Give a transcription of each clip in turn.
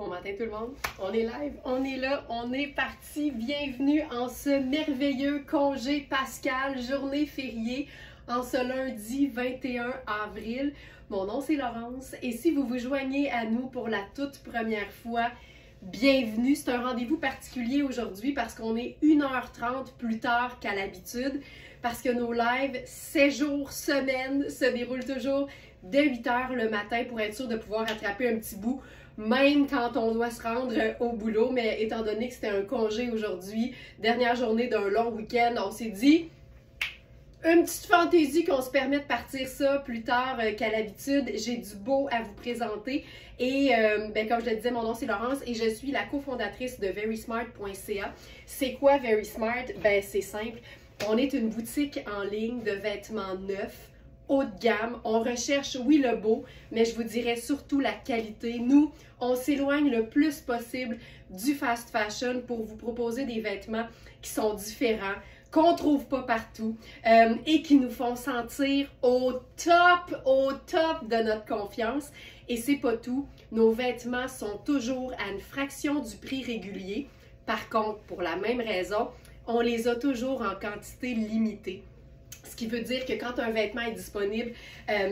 Bon matin tout le monde, on est live, on est là, on est parti. Bienvenue en ce merveilleux congé pascal, journée fériée, en ce lundi 21 avril. Mon nom c'est Laurence et si vous vous joignez à nous pour la toute première fois, bienvenue. C'est un rendez-vous particulier aujourd'hui parce qu'on est 1h30 plus tard qu'à l'habitude, parce que nos lives 7 jours semaine se déroulent toujours dès 8h le matin pour être sûr de pouvoir attraper un petit bout, même quand on doit se rendre au boulot. Mais étant donné que c'était un congé aujourd'hui, dernière journée d'un long week-end, on s'est dit une petite fantaisie qu'on se permet de partir ça plus tard qu'à l'habitude. J'ai du beau à vous présenter et comme je le disais, mon nom c'est Laurence et je suis la cofondatrice de verysmart.ca. C'est quoi Verysmart? Ben c'est simple, on est une boutique en ligne de vêtements neufs, haut de gamme. On recherche, oui, le beau, mais je vous dirais surtout la qualité. Nous, on s'éloigne le plus possible du fast fashion pour vous proposer des vêtements qui sont différents, qu'on ne trouve pas partout et qui nous font sentir au top de notre confiance. Et c'est pas tout, nos vêtements sont toujours à une fraction du prix régulier. Par contre, pour la même raison, on les a toujours en quantité limitée. Ce qui veut dire que quand un vêtement est disponible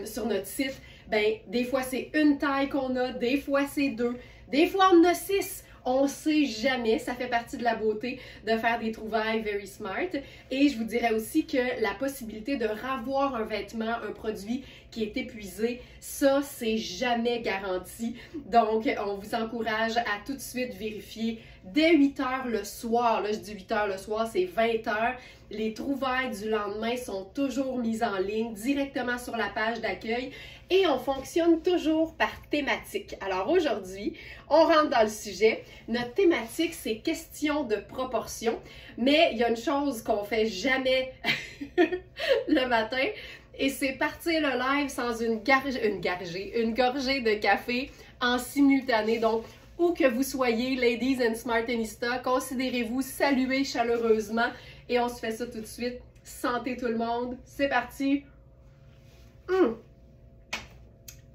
sur notre site, ben des fois c'est une taille qu'on a, des fois c'est 2, des fois on en a 6. On ne sait jamais, ça fait partie de la beauté de faire des trouvailles Verysmart. Et je vous dirais aussi que la possibilité de revoir un vêtement, un produit qui est épuisé, ça, c'est jamais garanti. Donc, on vous encourage à tout de suite vérifier dès 8h le soir. Là, je dis 8h le soir, c'est 20h. Les trouvailles du lendemain sont toujours mises en ligne directement sur la page d'accueil et on fonctionne toujours par thématique. Alors aujourd'hui, on rentre dans le sujet. Notre thématique, c'est question de proportion, mais il y a une chose qu'on fait jamais le matin et c'est partir le live sans une gorgée de café en simultané. Donc, où que vous soyez, ladies and smartanistas, considérez-vous saluer chaleureusement. Et on se fait ça tout de suite. Santé tout le monde. C'est parti.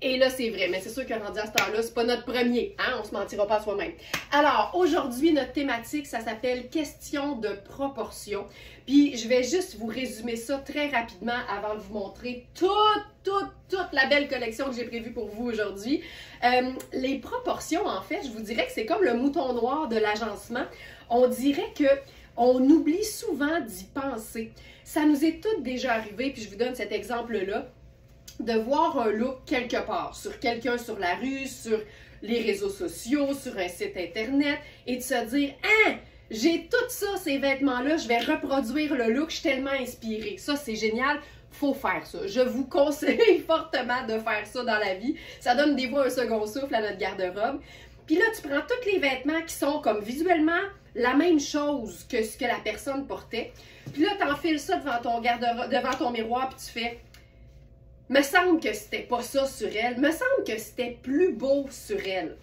Et là, c'est vrai, mais c'est sûr que rendu à cette heure-là, c'est pas notre premier, hein? On se mentira pas à soi-même. Alors, aujourd'hui, notre thématique, ça s'appelle « Question de proportion ». Puis, je vais juste vous résumer ça très rapidement avant de vous montrer toute la belle collection que j'ai prévue pour vous aujourd'hui. Les proportions, en fait, je vous dirais que c'est comme le mouton noir de l'agencement. On dirait que on oublie souvent d'y penser. Ça nous est tout déjà arrivé, puis je vous donne cet exemple-là, de voir un look quelque part, sur quelqu'un sur la rue, sur les réseaux sociaux, sur un site internet, et de se dire « Hein, j'ai tout ça, ces vêtements-là, je vais reproduire le look, je suis tellement inspirée. » Ça, c'est génial, faut faire ça. Je vous conseille fortement de faire ça dans la vie. Ça donne des fois un second souffle à notre garde-robe. Puis là, tu prends tous les vêtements qui sont comme visuellement la même chose que ce que la personne portait. Puis là, tu enfiles ça devant ton garde-robe, devant ton miroir, puis tu fais « Me semble que c'était pas ça sur elle. Me semble que c'était plus beau sur elle. »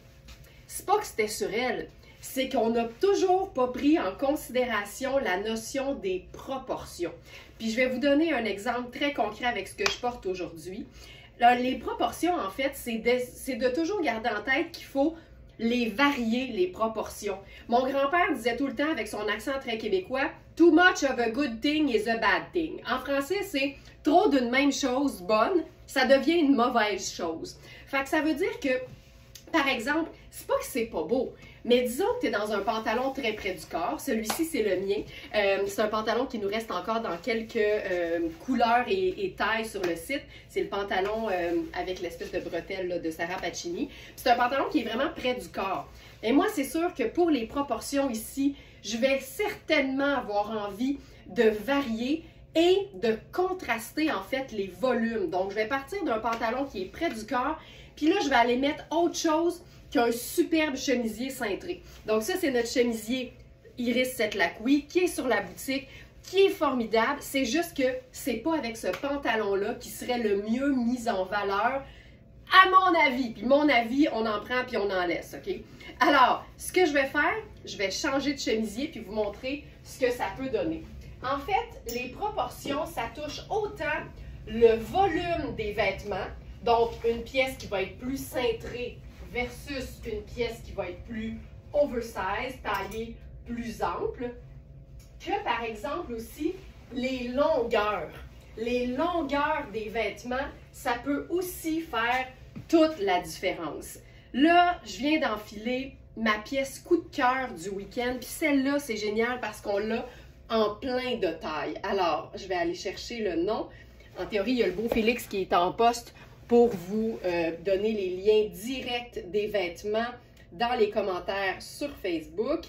C'est pas que c'était sur elle, c'est qu'on n'a toujours pas pris en considération la notion des proportions. Puis je vais vous donner un exemple très concret avec ce que je porte aujourd'hui. Les proportions, en fait, c'est de toujours garder en tête qu'il faut les varier, les proportions. Mon grand-père disait tout le temps avec son accent très québécois, « Too much of a good thing is a bad thing ». En français, c'est trop d'une même chose bonne, ça devient une mauvaise chose. Fait que ça veut dire que, par exemple, c'est pas que c'est pas beau, mais disons que tu es dans un pantalon très près du corps. Celui-ci, c'est le mien. C'est un pantalon qui nous reste encore dans quelques couleurs et tailles sur le site. C'est le pantalon avec l'espèce de bretelle là, de Sarah Pacini. C'est un pantalon qui est vraiment près du corps. Et moi, c'est sûr que pour les proportions ici, je vais certainement avoir envie de varier et de contraster en fait les volumes. Donc, je vais partir d'un pantalon qui est près du corps, puis là, je vais aller mettre autre chose qu'un superbe chemisier cintré. Donc ça, c'est notre chemisier Iris Setlakoui qui est sur la boutique, qui est formidable. C'est juste que c'est pas avec ce pantalon-là qui serait le mieux mis en valeur, à mon avis. Puis mon avis, on en prend puis on en laisse, OK? Alors, ce que je vais faire, je vais changer de chemisier puis vous montrer ce que ça peut donner. En fait, les proportions, ça touche autant le volume des vêtements, donc une pièce qui va être plus cintrée versus une pièce qui va être plus oversize, taillée plus ample, que par exemple aussi les longueurs. Les longueurs des vêtements, ça peut aussi faire toute la différence. Là, je viens d'enfiler ma pièce coup de cœur du week-end, puis celle-là, c'est génial parce qu'on l'a en plein de taille. Alors, je vais aller chercher le nom. En théorie, il y a le beau Félix qui est en poste pour vous donner les liens directs des vêtements dans les commentaires sur Facebook.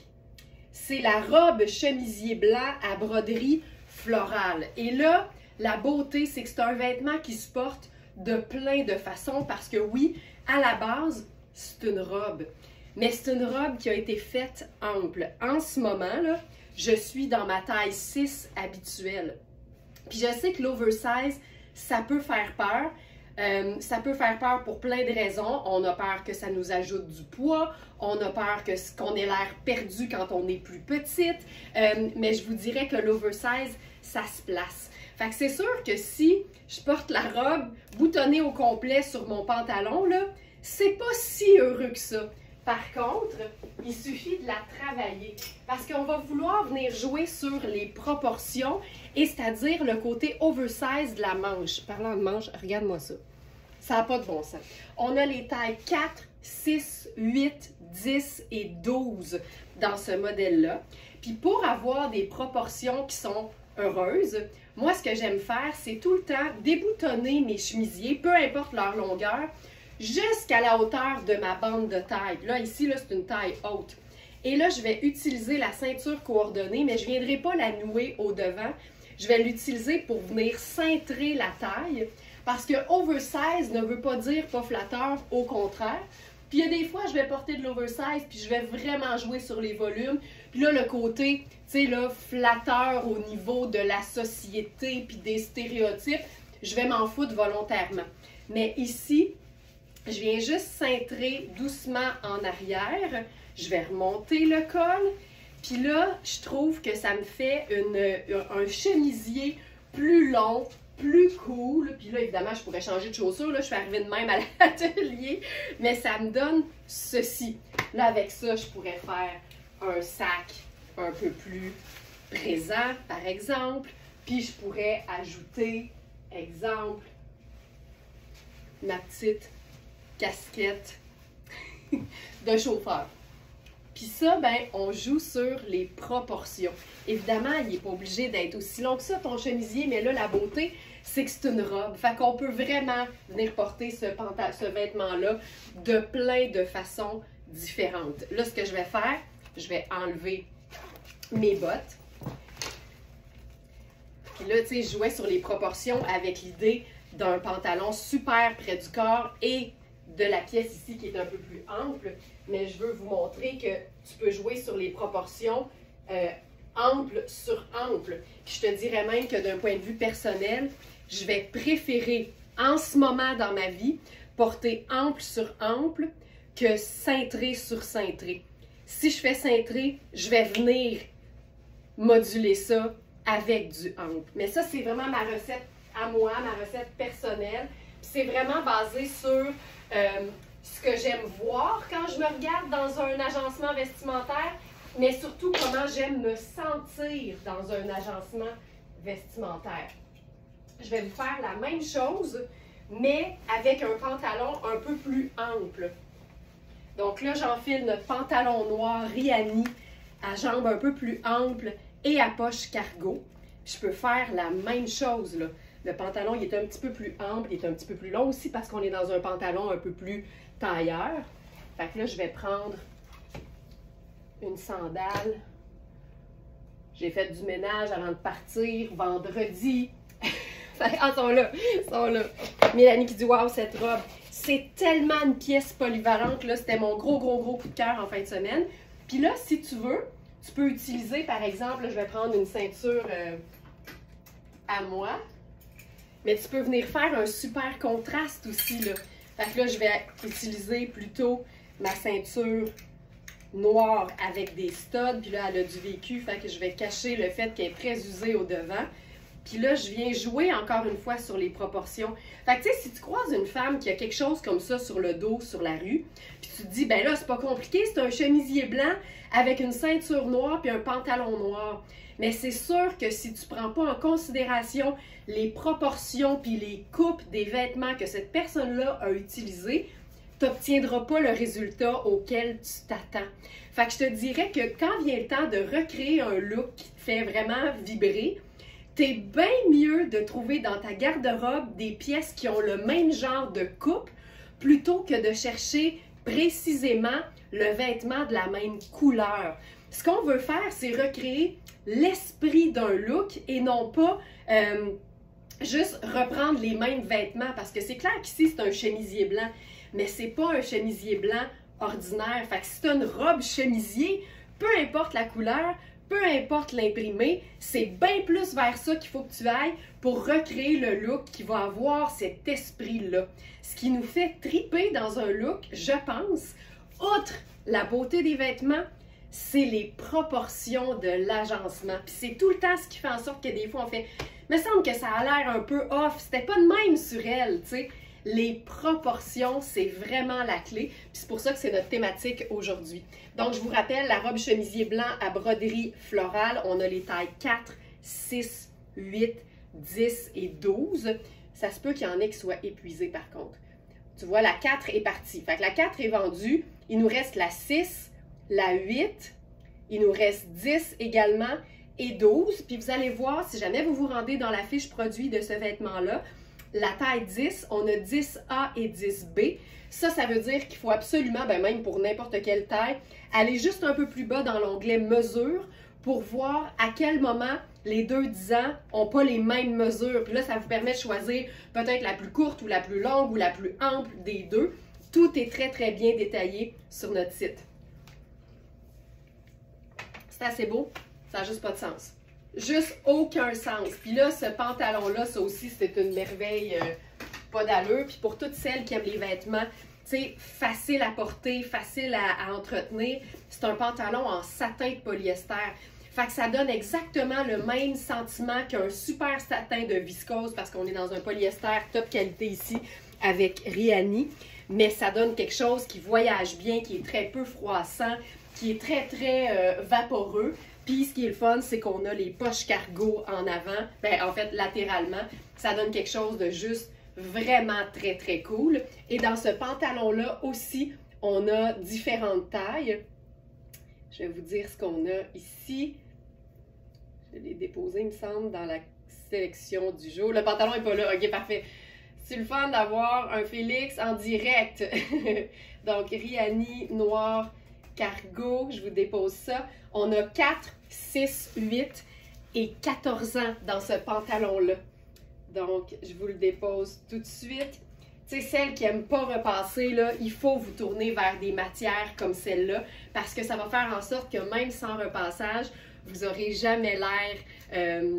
C'est la robe chemisier blanc à broderie florale. Et là, la beauté, c'est que c'est un vêtement qui se porte de plein de façons parce que oui, à la base, c'est une robe. Mais c'est une robe qui a été faite ample. En ce moment, là, je suis dans ma taille 6 habituelle. Puis je sais que l'oversize, ça peut faire peur. Ça peut faire peur pour plein de raisons. On a peur que ça nous ajoute du poids. On a peur qu'on ait l'air perdu quand on est plus petite. Mais je vous dirais que l'oversize, ça se place. Fait que c'est sûr que si je porte la robe boutonnée au complet sur mon pantalon, là, c'est pas si heureux que ça. Par contre, il suffit de la travailler parce qu'on va vouloir venir jouer sur les proportions et c'est-à-dire le côté oversize de la manche. Parlant de manche, regarde-moi ça. Ça n'a pas de bon sens. On a les tailles 4, 6, 8, 10 et 12 dans ce modèle-là. Puis pour avoir des proportions qui sont heureuses, moi, ce que j'aime faire, c'est tout le temps déboutonner mes chemisiers, peu importe leur longueur, jusqu'à la hauteur de ma bande de taille. Là, ici, là, c'est une taille haute. Et là, je vais utiliser la ceinture coordonnée, mais je ne viendrai pas la nouer au devant. Je vais l'utiliser pour venir cintrer la taille, parce que oversize ne veut pas dire pas flatteur, au contraire. Puis il y a des fois, je vais porter de l'oversize, puis je vais vraiment jouer sur les volumes. Puis là, le côté, tu sais, là, flatteur au niveau de la société, puis des stéréotypes, je vais m'en foutre volontairement. Mais ici, je viens juste cintrer doucement en arrière. Je vais remonter le col. Puis là, je trouve que ça me fait un chemisier plus long, plus cool. Puis là, évidemment, je pourrais changer de chaussures. Là, je suis arrivée de même à l'atelier. Mais ça me donne ceci. Là, avec ça, je pourrais faire un sac un peu plus présent, par exemple. Puis je pourrais ajouter, exemple, ma petite casquette de chauffeur. Puis ça, ben, on joue sur les proportions. Évidemment, il n'est pas obligé d'être aussi long que ça, ton chemisier, mais là, la beauté, c'est que c'est une robe. Fait qu'on peut vraiment venir porter ce vêtement-là de plein de façons différentes. Là, ce que je vais faire, je vais enlever mes bottes. Puis là, tu sais, je jouais sur les proportions avec l'idée d'un pantalon super près du corps et de la pièce ici qui est un peu plus ample, mais je veux vous montrer que tu peux jouer sur les proportions ample sur ample. Puis je te dirais même que d'un point de vue personnel, je vais préférer en ce moment dans ma vie porter ample sur ample que cintré sur cintré. Si je fais cintré, je vais venir moduler ça avec du ample. Mais ça, c'est vraiment ma recette à moi, ma recette personnelle. C'est vraiment basé sur ce que j'aime voir quand je me regarde dans un agencement vestimentaire, mais surtout comment j'aime me sentir dans un agencement vestimentaire. Je vais vous faire la même chose, mais avec un pantalon un peu plus ample. Donc là, j'enfile notre pantalon noir Rihanni à jambes un peu plus amples et à poche cargo. Je peux faire la même chose, là. Le pantalon, il est un petit peu plus ample, il est un petit peu plus long aussi parce qu'on est dans un pantalon un peu plus tailleur. Fait que là, je vais prendre une sandale. J'ai fait du ménage avant de partir vendredi. Ils sont là, ils sont là. Mélanie qui dit « Waouh, cette robe! » C'est tellement une pièce polyvalente, là. C'était mon gros coup de cœur en fin de semaine. Puis là, si tu veux, tu peux utiliser, par exemple, là, je vais prendre une ceinture à moi. Mais tu peux venir faire un super contraste aussi, là. Fait que là, je vais utiliser plutôt ma ceinture noire avec des studs. Puis là, elle a du vécu, fait que je vais cacher le fait qu'elle est très usée au devant. Puis là, je viens jouer encore une fois sur les proportions. Fait que tu sais, si tu croises une femme qui a quelque chose comme ça sur le dos, sur la rue, puis tu te dis, ben là, c'est pas compliqué, c'est un chemisier blanc avec une ceinture noire puis un pantalon noir. Mais c'est sûr que si tu prends pas en considération les proportions puis les coupes des vêtements que cette personne-là a utilisés, tu n'obtiendras pas le résultat auquel tu t'attends. Fait que je te dirais que quand vient le temps de recréer un look qui te fait vraiment vibrer, t'es bien mieux de trouver dans ta garde-robe des pièces qui ont le même genre de coupe plutôt que de chercher précisément le vêtement de la même couleur. Ce qu'on veut faire, c'est recréer l'esprit d'un look et non pas juste reprendre les mêmes vêtements, parce que c'est clair qu'ici c'est un chemisier blanc, mais c'est pas un chemisier blanc ordinaire. Fait que si tu as une robe chemisier, peu importe la couleur, peu importe l'imprimé, c'est bien plus vers ça qu'il faut que tu ailles pour recréer le look qui va avoir cet esprit-là. Ce qui nous fait triper dans un look, je pense, outre la beauté des vêtements, c'est les proportions de l'agencement. Puis c'est tout le temps ce qui fait en sorte que des fois on fait « me semble que ça a l'air un peu off, c'était pas de même sur elle », tu sais. Les proportions, c'est vraiment la clé. Puis c'est pour ça que c'est notre thématique aujourd'hui. Donc, je vous rappelle, la robe chemisier blanc à broderie florale, on a les tailles 4, 6, 8, 10 et 12. Ça se peut qu'il y en ait qui soient épuisés par contre. Tu vois, la 4 est partie. Fait que la 4 est vendue. Il nous reste la 6, la 8, il nous reste 10 également et 12. Puis vous allez voir, si jamais vous vous rendez dans la fiche produit de ce vêtement-là, la taille 10, on a 10A et 10B. Ça veut dire qu'il faut absolument, ben même pour n'importe quelle taille, aller juste un peu plus bas dans l'onglet mesure pour voir à quel moment les deux 10 ans n'ont pas les mêmes mesures. Puis là, ça vous permet de choisir peut-être la plus courte ou la plus longue ou la plus ample des deux. Tout est très, très bien détaillé sur notre site. C'est assez beau, ça n'a juste pas de sens. Juste aucun sens. Puis là, ce pantalon-là, ça aussi, c'est une merveille pas d'allure. Puis pour toutes celles qui aiment les vêtements, tu sais, facile à porter, facile à entretenir, c'est un pantalon en satin de polyester. Fait que ça donne exactement le même sentiment qu'un super satin de viscose, parce qu'on est dans un polyester top qualité ici avec Rihanni. Mais ça donne quelque chose qui voyage bien, qui est très peu froissant, qui est très, très vaporeux. Puis ce qui est le fun, c'est qu'on a les poches cargo en avant, ben en fait latéralement. Ça donne quelque chose de juste vraiment très très cool. Et dans ce pantalon-là aussi, on a différentes tailles. Je vais vous dire ce qu'on a ici. Je l'ai déposé, il me semble, dans la sélection du jour. Le pantalon n'est pas là, ok, parfait. C'est le fun d'avoir un Félix en direct. Donc Rihanni noir cargo, je vous dépose ça. On a 4, 6, 8 et 14 ans dans ce pantalon-là. Donc, je vous le dépose tout de suite. Tu sais, celles qui n'aiment pas repasser, là, il faut vous tourner vers des matières comme celle-là parce que ça va faire en sorte que même sans repassage, vous n'aurez jamais l'air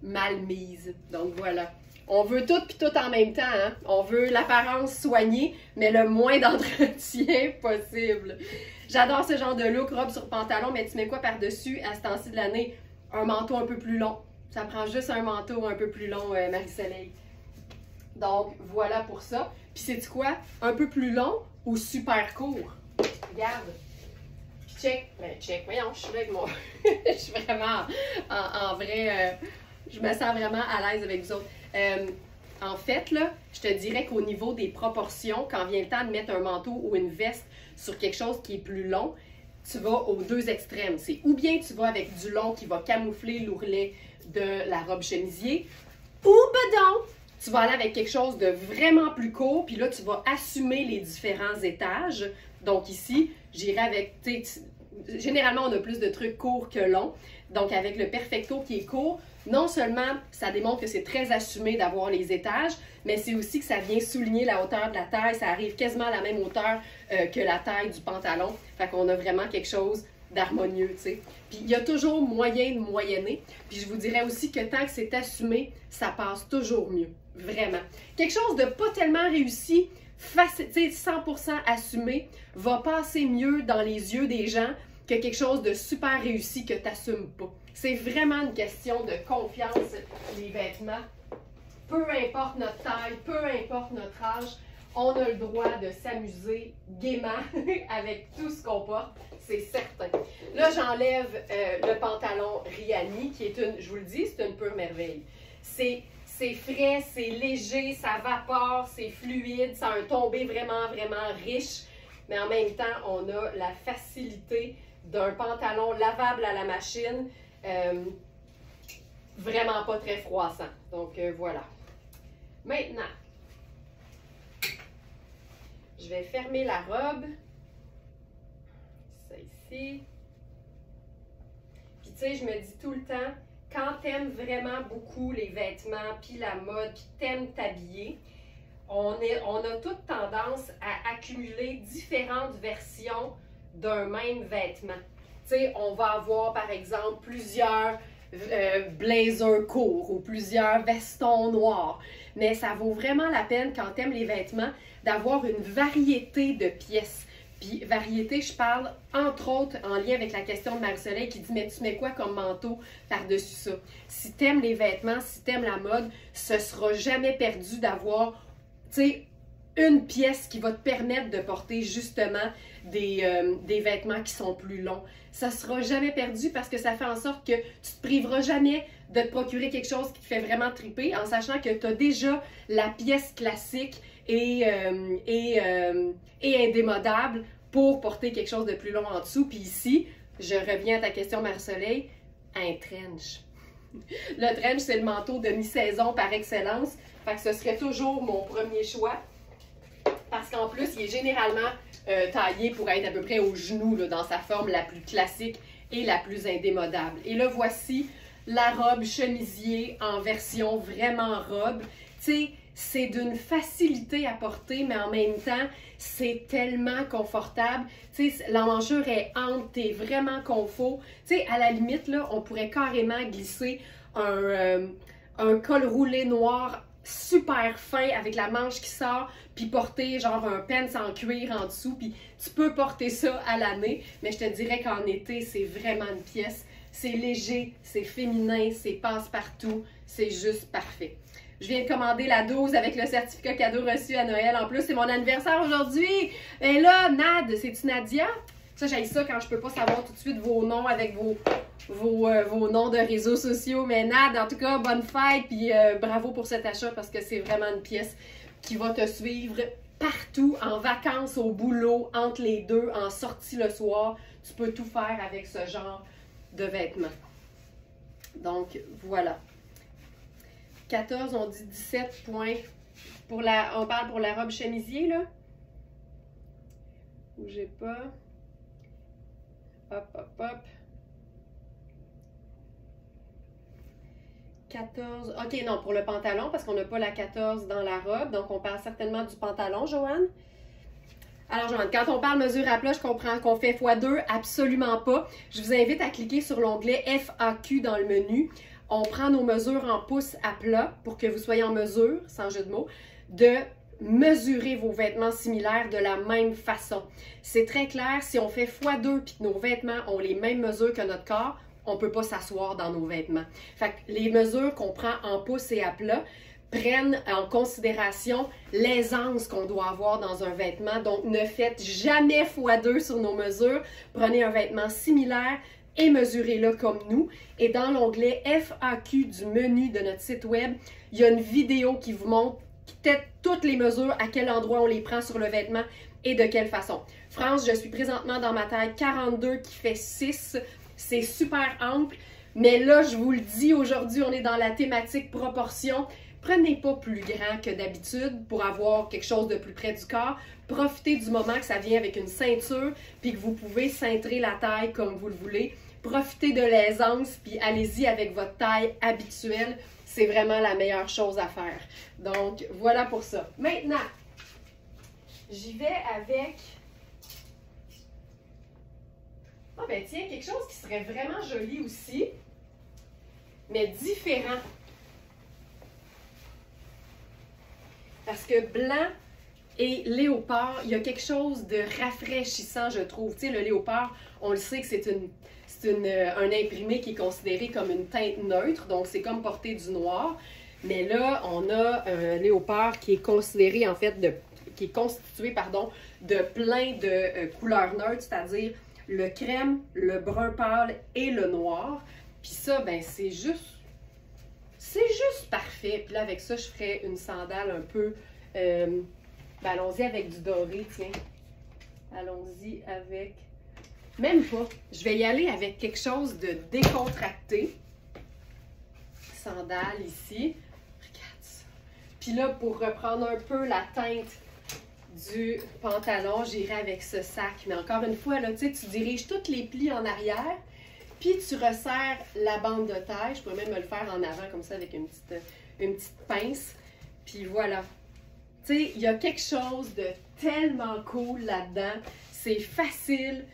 mal mise. Donc, voilà. On veut tout puis tout en même temps, hein? On veut l'apparence soignée, mais le moins d'entretien possible. J'adore ce genre de look, robe sur pantalon, mais tu mets quoi par-dessus à ce temps-ci de l'année? Un manteau un peu plus long. Ça prend juste un manteau un peu plus long, Marie-Soleil. Donc, voilà pour ça. Puis, sais-tu quoi? Un peu plus long ou super court? Regarde. Puis, check. Ben, check. Voyons, je suis là avec mon... je suis vraiment en vrai... je me sens vraiment à l'aise avec vous autres. En fait, là, je te dirais qu'au niveau des proportions, quand vient le temps de mettre un manteau ou une veste sur quelque chose qui est plus long, tu vas aux deux extrêmes. C'est ou bien tu vas avec du long qui va camoufler l'ourlet de la robe chemisier, ou bedon, tu vas aller avec quelque chose de vraiment plus court, puis là, tu vas assumer les différents étages. Donc ici, j'irai avec, généralement, on a plus de trucs courts que longs. Donc, avec le Perfecto qui est court, non seulement ça démontre que c'est très assumé d'avoir les étages, mais c'est aussi que ça vient souligner la hauteur de la taille. Ça arrive quasiment à la même hauteur que la taille du pantalon. Fait qu'on a vraiment quelque chose d'harmonieux, tu sais. Puis, il y a toujours moyen de moyenner. Puis, je vous dirais aussi que tant que c'est assumé, ça passe toujours mieux. Vraiment. Quelque chose de pas tellement réussi, 100% assumé, va passer mieux dans les yeux des gens que quelque chose de super réussi que tu n'assumes pas. C'est vraiment une question de confiance, les vêtements. Peu importe notre taille, peu importe notre âge, on a le droit de s'amuser gaiement avec tout ce qu'on porte, c'est certain. Là, j'enlève le pantalon Rihanni, qui est une, je vous le dis, c'est une pure merveille. C'est frais, c'est léger, ça vapore, c'est fluide, ça a un tombé vraiment, vraiment riche. Mais en même temps, on a la facilité d'un pantalon lavable à la machine, vraiment pas très froissant. Donc voilà. Maintenant, je vais fermer la robe. Ça ici. Puis tu sais, je me dis tout le temps, quand t'aimes vraiment beaucoup les vêtements, puis la mode, puis t'aimes t'habiller, on a toute tendance à accumuler différentes versions d'un même vêtement. Tu sais, on va avoir par exemple plusieurs blazers courts ou plusieurs vestons noirs. Mais ça vaut vraiment la peine quand tu aimes les vêtements d'avoir une variété de pièces. Puis variété, je parle entre autres en lien avec la question de Marie-Soleil qui dit « Mais tu mets quoi comme manteau par-dessus ça? » Si tu aimes les vêtements, si tu aimes la mode, ce sera jamais perdu d'avoir, tu sais, une pièce qui va te permettre de porter justement des vêtements qui sont plus longs. Ça ne sera jamais perdu parce que ça fait en sorte que tu ne te priveras jamais de te procurer quelque chose qui te fait vraiment triper en sachant que tu as déjà la pièce classique et indémodable pour porter quelque chose de plus long en dessous. Puis ici, je reviens à ta question, Marie-Soleil, un trench. Le trench, c'est le manteau de mi-saison par excellence. Fait que ce serait toujours mon premier choix. Parce qu'en plus, il est généralement taillé pour être à peu près au genou, là, dans sa forme la plus classique et la plus indémodable. Et là, voici la robe chemisier en version vraiment robe. Tu sais, c'est d'une facilité à porter, mais en même temps, c'est tellement confortable. Tu sais, l'emmanchure est ample, t'es vraiment confort. Tu sais, à la limite, là, on pourrait carrément glisser un col roulé noir super fin avec la manche qui sort, puis porter genre un pants en cuir en dessous, puis tu peux porter ça à l'année, mais je te dirais qu'en été, c'est vraiment une pièce. C'est léger, c'est féminin, c'est passe-partout, c'est juste parfait. Je viens de commander la 12 avec le certificat cadeau reçu à Noël. En plus, c'est mon anniversaire aujourd'hui. Et là, Nad, c'est-tu Nadia? Ça, j'aime ça quand je peux pas savoir tout de suite vos noms avec vos noms de réseaux sociaux. Mais Nad, en tout cas, bonne fête, puis bravo pour cet achat parce que c'est vraiment une pièce qui va te suivre partout, en vacances, au boulot, entre les deux, en sortie le soir. Tu peux tout faire avec ce genre de vêtements. Donc, voilà. 14, on dit 17 points. On parle pour la robe chemisier, là. Bougez pas. Hop, hop, hop. 14. OK, non, pour le pantalon, parce qu'on n'a pas la 14 dans la robe. Donc, on parle certainement du pantalon, Joanne. Alors, Joanne, quand on parle mesure à plat, je comprends qu'on fait x2. Absolument pas. Je vous invite à cliquer sur l'onglet FAQ dans le menu. On prend nos mesures en pouces à plat pour que vous soyez en mesure, sans jeu de mots, de mesurer vos vêtements similaires de la même façon. C'est très clair, si on fait x2 puis que nos vêtements ont les mêmes mesures que notre corps, on ne peut pas s'asseoir dans nos vêtements. Fait que les mesures qu'on prend en pouces et à plat prennent en considération l'aisance qu'on doit avoir dans un vêtement. Donc, ne faites jamais x2 sur nos mesures. Prenez un vêtement similaire et mesurez-le comme nous. Et dans l'onglet FAQ du menu de notre site web, il y a une vidéo qui vous montre toutes les mesures, à quel endroit on les prend sur le vêtement et de quelle façon. France, je suis présentement dans ma taille 42 qui fait 6. C'est super ample, mais là, je vous le dis, aujourd'hui, on est dans la thématique proportion. Prenez pas plus grand que d'habitude pour avoir quelque chose de plus près du corps. Profitez du moment que ça vient avec une ceinture, puis que vous pouvez cintrer la taille comme vous le voulez. Profitez de l'aisance, puis allez-y avec votre taille habituelle. C'est vraiment la meilleure chose à faire. Donc, voilà pour ça. Maintenant, j'y vais avec... Ah ben tiens, quelque chose qui serait vraiment joli aussi, mais différent. Parce que blanc Et léopard, il y a quelque chose de rafraîchissant, je trouve. Tu sais, le léopard, on le sait que c'est un imprimé qui est considéré comme une teinte neutre, donc c'est comme porter du noir. Mais là, on a un léopard qui est considéré, en fait, qui est constitué, pardon, de plein de couleurs neutres, c'est-à-dire le crème, le brun pâle et le noir. Puis ça, ben c'est juste parfait. Puis là, avec ça, je ferais une sandale un peu... ben, allons-y avec du doré, tiens. Allons-y avec... Même pas. Je vais y aller avec quelque chose de décontracté. Sandale ici. Regarde ça. Puis là, pour reprendre un peu la teinte du pantalon, j'irai avec ce sac. Mais encore une fois, là, tu diriges tous les plis en arrière, puis tu resserres la bande de taille. Je pourrais même me le faire en avant comme ça avec une petite pince. Puis voilà. Tu sais, il y a quelque chose de tellement cool là-dedans. C'est facile.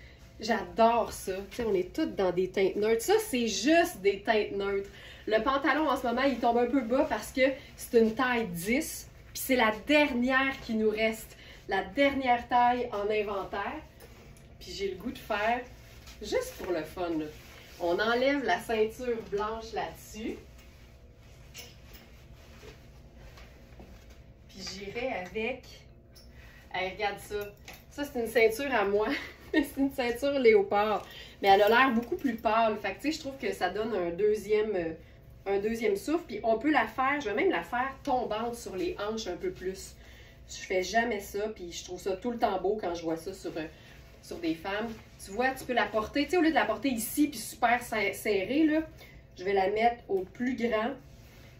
J'adore ça. Tu sais, on est toutes dans des teintes neutres. Ça, c'est juste des teintes neutres. Le pantalon, en ce moment, il tombe un peu bas parce que c'est une taille 10. Puis c'est la dernière qui nous reste. La dernière taille en inventaire. Puis j'ai le goût de faire, juste pour le fun, là. On enlève la ceinture blanche là-dessus. Puis j'irai avec... Hey, regarde ça. Ça, c'est une ceinture à moi. C'est une ceinture léopard. Mais elle a l'air beaucoup plus pâle. Fait que, tu sais, je trouve que ça donne un deuxième souffle. Puis on peut la faire, je vais même la faire tombante sur les hanches un peu plus. Je fais jamais ça. Puis je trouve ça tout le temps beau quand je vois ça sur des femmes. Tu vois, tu peux la porter, tu sais, au lieu de la porter ici, puis super serrée, là, je vais la mettre au plus grand.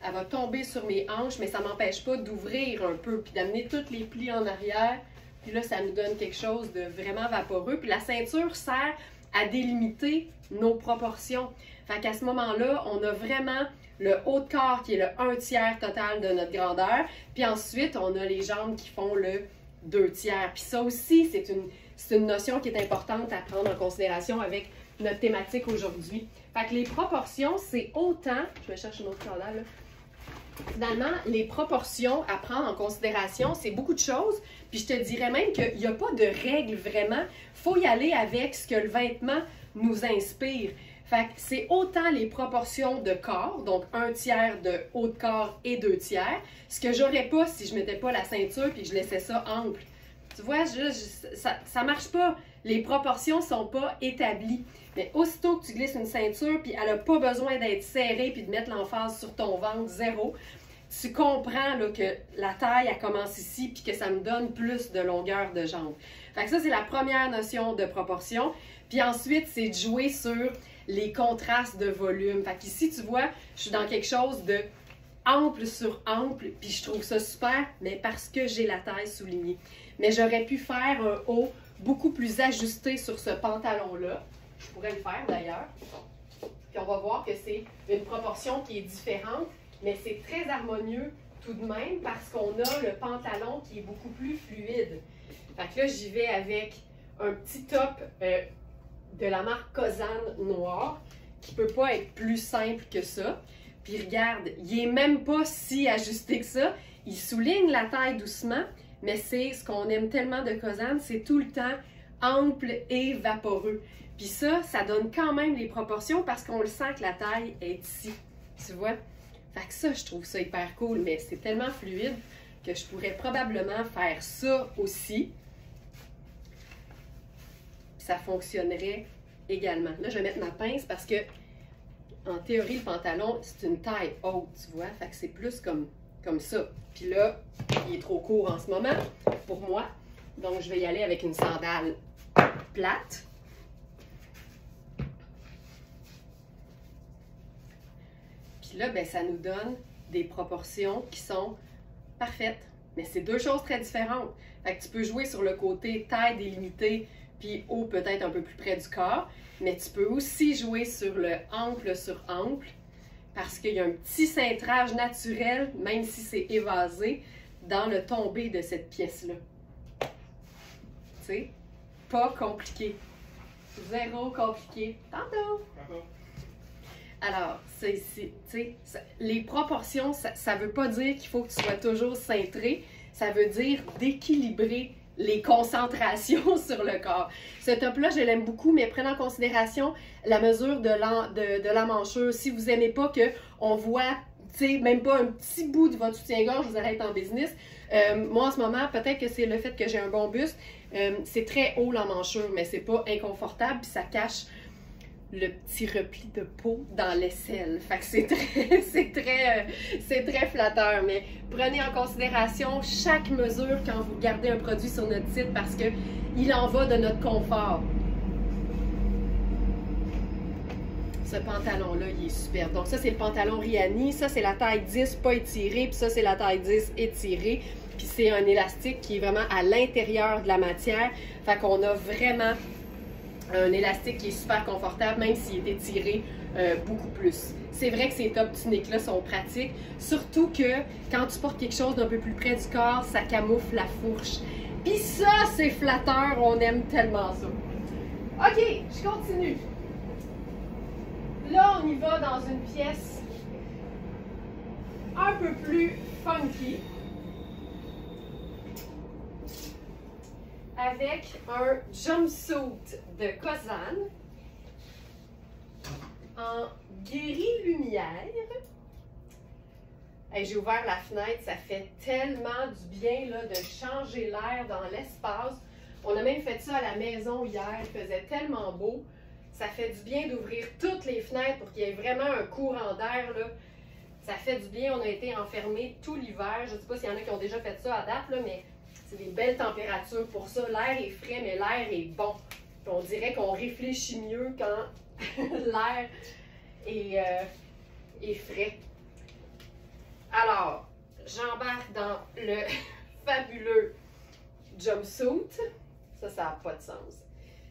Elle va tomber sur mes hanches, mais ça ne m'empêche pas d'ouvrir un peu, puis d'amener tous les plis en arrière. Puis là, ça nous donne quelque chose de vraiment vaporeux. Puis la ceinture sert à délimiter nos proportions. Fait qu'à ce moment-là, on a vraiment le haut de corps qui est le 1/3 total de notre grandeur. Puis ensuite, on a les jambes qui font le 2/3. Puis ça aussi, c'est une notion qui est importante à prendre en considération avec notre thématique aujourd'hui. Fait que les proportions, c'est autant... Je vais chercher une autre sandale, là. Finalement, les proportions à prendre en considération, c'est beaucoup de choses. Puis je te dirais même qu'il n'y a pas de règle vraiment. Il faut y aller avec ce que le vêtement nous inspire. Fait que c'est autant les proportions de corps, donc 1/3 de haut de corps et 2/3, ce que j'aurais pas si je mettais pas la ceinture puis que je laissais ça ample. Tu vois, ça marche pas. Les proportions sont pas établies. Mais aussitôt que tu glisses une ceinture, puis elle n'a pas besoin d'être serrée puis de mettre l'emphase sur ton ventre, zéro, tu comprends là, que la taille, elle commence ici puis que ça me donne plus de longueur de jambe. Fait que ça, c'est la première notion de proportion. Puis ensuite, c'est de jouer sur les contrastes de volume. Fait qu'ici, tu vois, je suis dans quelque chose de ample sur ample, puis je trouve ça super, mais parce que j'ai la taille soulignée. Mais j'aurais pu faire un haut beaucoup plus ajusté sur ce pantalon-là. Je pourrais le faire d'ailleurs. Puis on va voir que c'est une proportion qui est différente, mais c'est très harmonieux tout de même parce qu'on a le pantalon qui est beaucoup plus fluide. Fait que là, j'y vais avec un petit top de la marque Kozan noir qui peut pas être plus simple que ça. Puis regarde, il est même pas si ajusté que ça. Il souligne la taille doucement, mais c'est ce qu'on aime tellement de Kozan, c'est tout le temps ample et vaporeux. Puis ça donne quand même les proportions parce qu'on le sent que la taille est ici. Tu vois? Fait que ça, je trouve ça hyper cool, mais c'est tellement fluide que je pourrais probablement faire ça aussi. Puis ça fonctionnerait également. Là, je vais mettre ma pince parce que, en théorie, le pantalon, c'est une taille haute, tu vois? Fait que c'est plus comme ça. Puis là, il est trop court en ce moment pour moi. Donc, je vais y aller avec une sandale plate. Puis là, ben, ça nous donne des proportions qui sont parfaites. Mais c'est deux choses très différentes. Fait que tu peux jouer sur le côté taille délimitée, puis haut peut-être un peu plus près du corps. Mais tu peux aussi jouer sur le ample sur ample, parce qu'il y a un petit cintrage naturel, même si c'est évasé, dans le tombé de cette pièce-là. Tu sais, pas compliqué. Zéro compliqué. Tantôt! Alors, ça ici, tu sais, les proportions, ça ne veut pas dire qu'il faut que tu sois toujours cintré. ça veut dire d'équilibrer les concentrations sur le corps. Ce top-là, je l'aime beaucoup, mais prenez en considération la mesure de la manchure. Si vous n'aimez pas qu'on voit, tu sais, même pas un petit bout de votre soutien-gorge, vous allez être en business. Moi, en ce moment, peut-être que c'est le fait que j'ai un bon buste. C'est très haut la manchure, mais c'est pas inconfortable, puis ça cache le petit repli de peau dans l'aisselle. Fait que c'est très flatteur. Mais prenez en considération chaque mesure quand vous gardez un produit sur notre site parce que il en va de notre confort. Ce pantalon-là, il est superbe. Donc ça, c'est le pantalon Rihanni. Ça, c'est la taille 10, pas étirée. Puis ça, c'est la taille 10 étirée. Puis c'est un élastique qui est vraiment à l'intérieur de la matière. Fait qu'on a vraiment un élastique qui est super confortable, même s'il est étiré beaucoup plus. C'est vrai que ces top tuniques-là sont pratiques, surtout que quand tu portes quelque chose d'un peu plus près du corps, ça camoufle la fourche. Puis ça, c'est flatteur, on aime tellement ça. OK, je continue. Là, on y va dans une pièce un peu plus funky. Avec un jumpsuit de Kozan en gris-lumière. Hey, j'ai ouvert la fenêtre, ça fait tellement du bien là, de changer l'air dans l'espace. On a même fait ça à la maison hier, il faisait tellement beau. Ça fait du bien d'ouvrir toutes les fenêtres pour qu'il y ait vraiment un courant d'air. Ça fait du bien, on a été enfermés tout l'hiver. Je ne sais pas s'il y en a qui ont déjà fait ça à date, là, mais c'est des belles températures pour ça. L'air est frais, mais l'air est bon. Puis on dirait qu'on réfléchit mieux quand l'air est frais. Alors, j'embarque dans le fabuleux jumpsuit. Ça n'a pas de sens.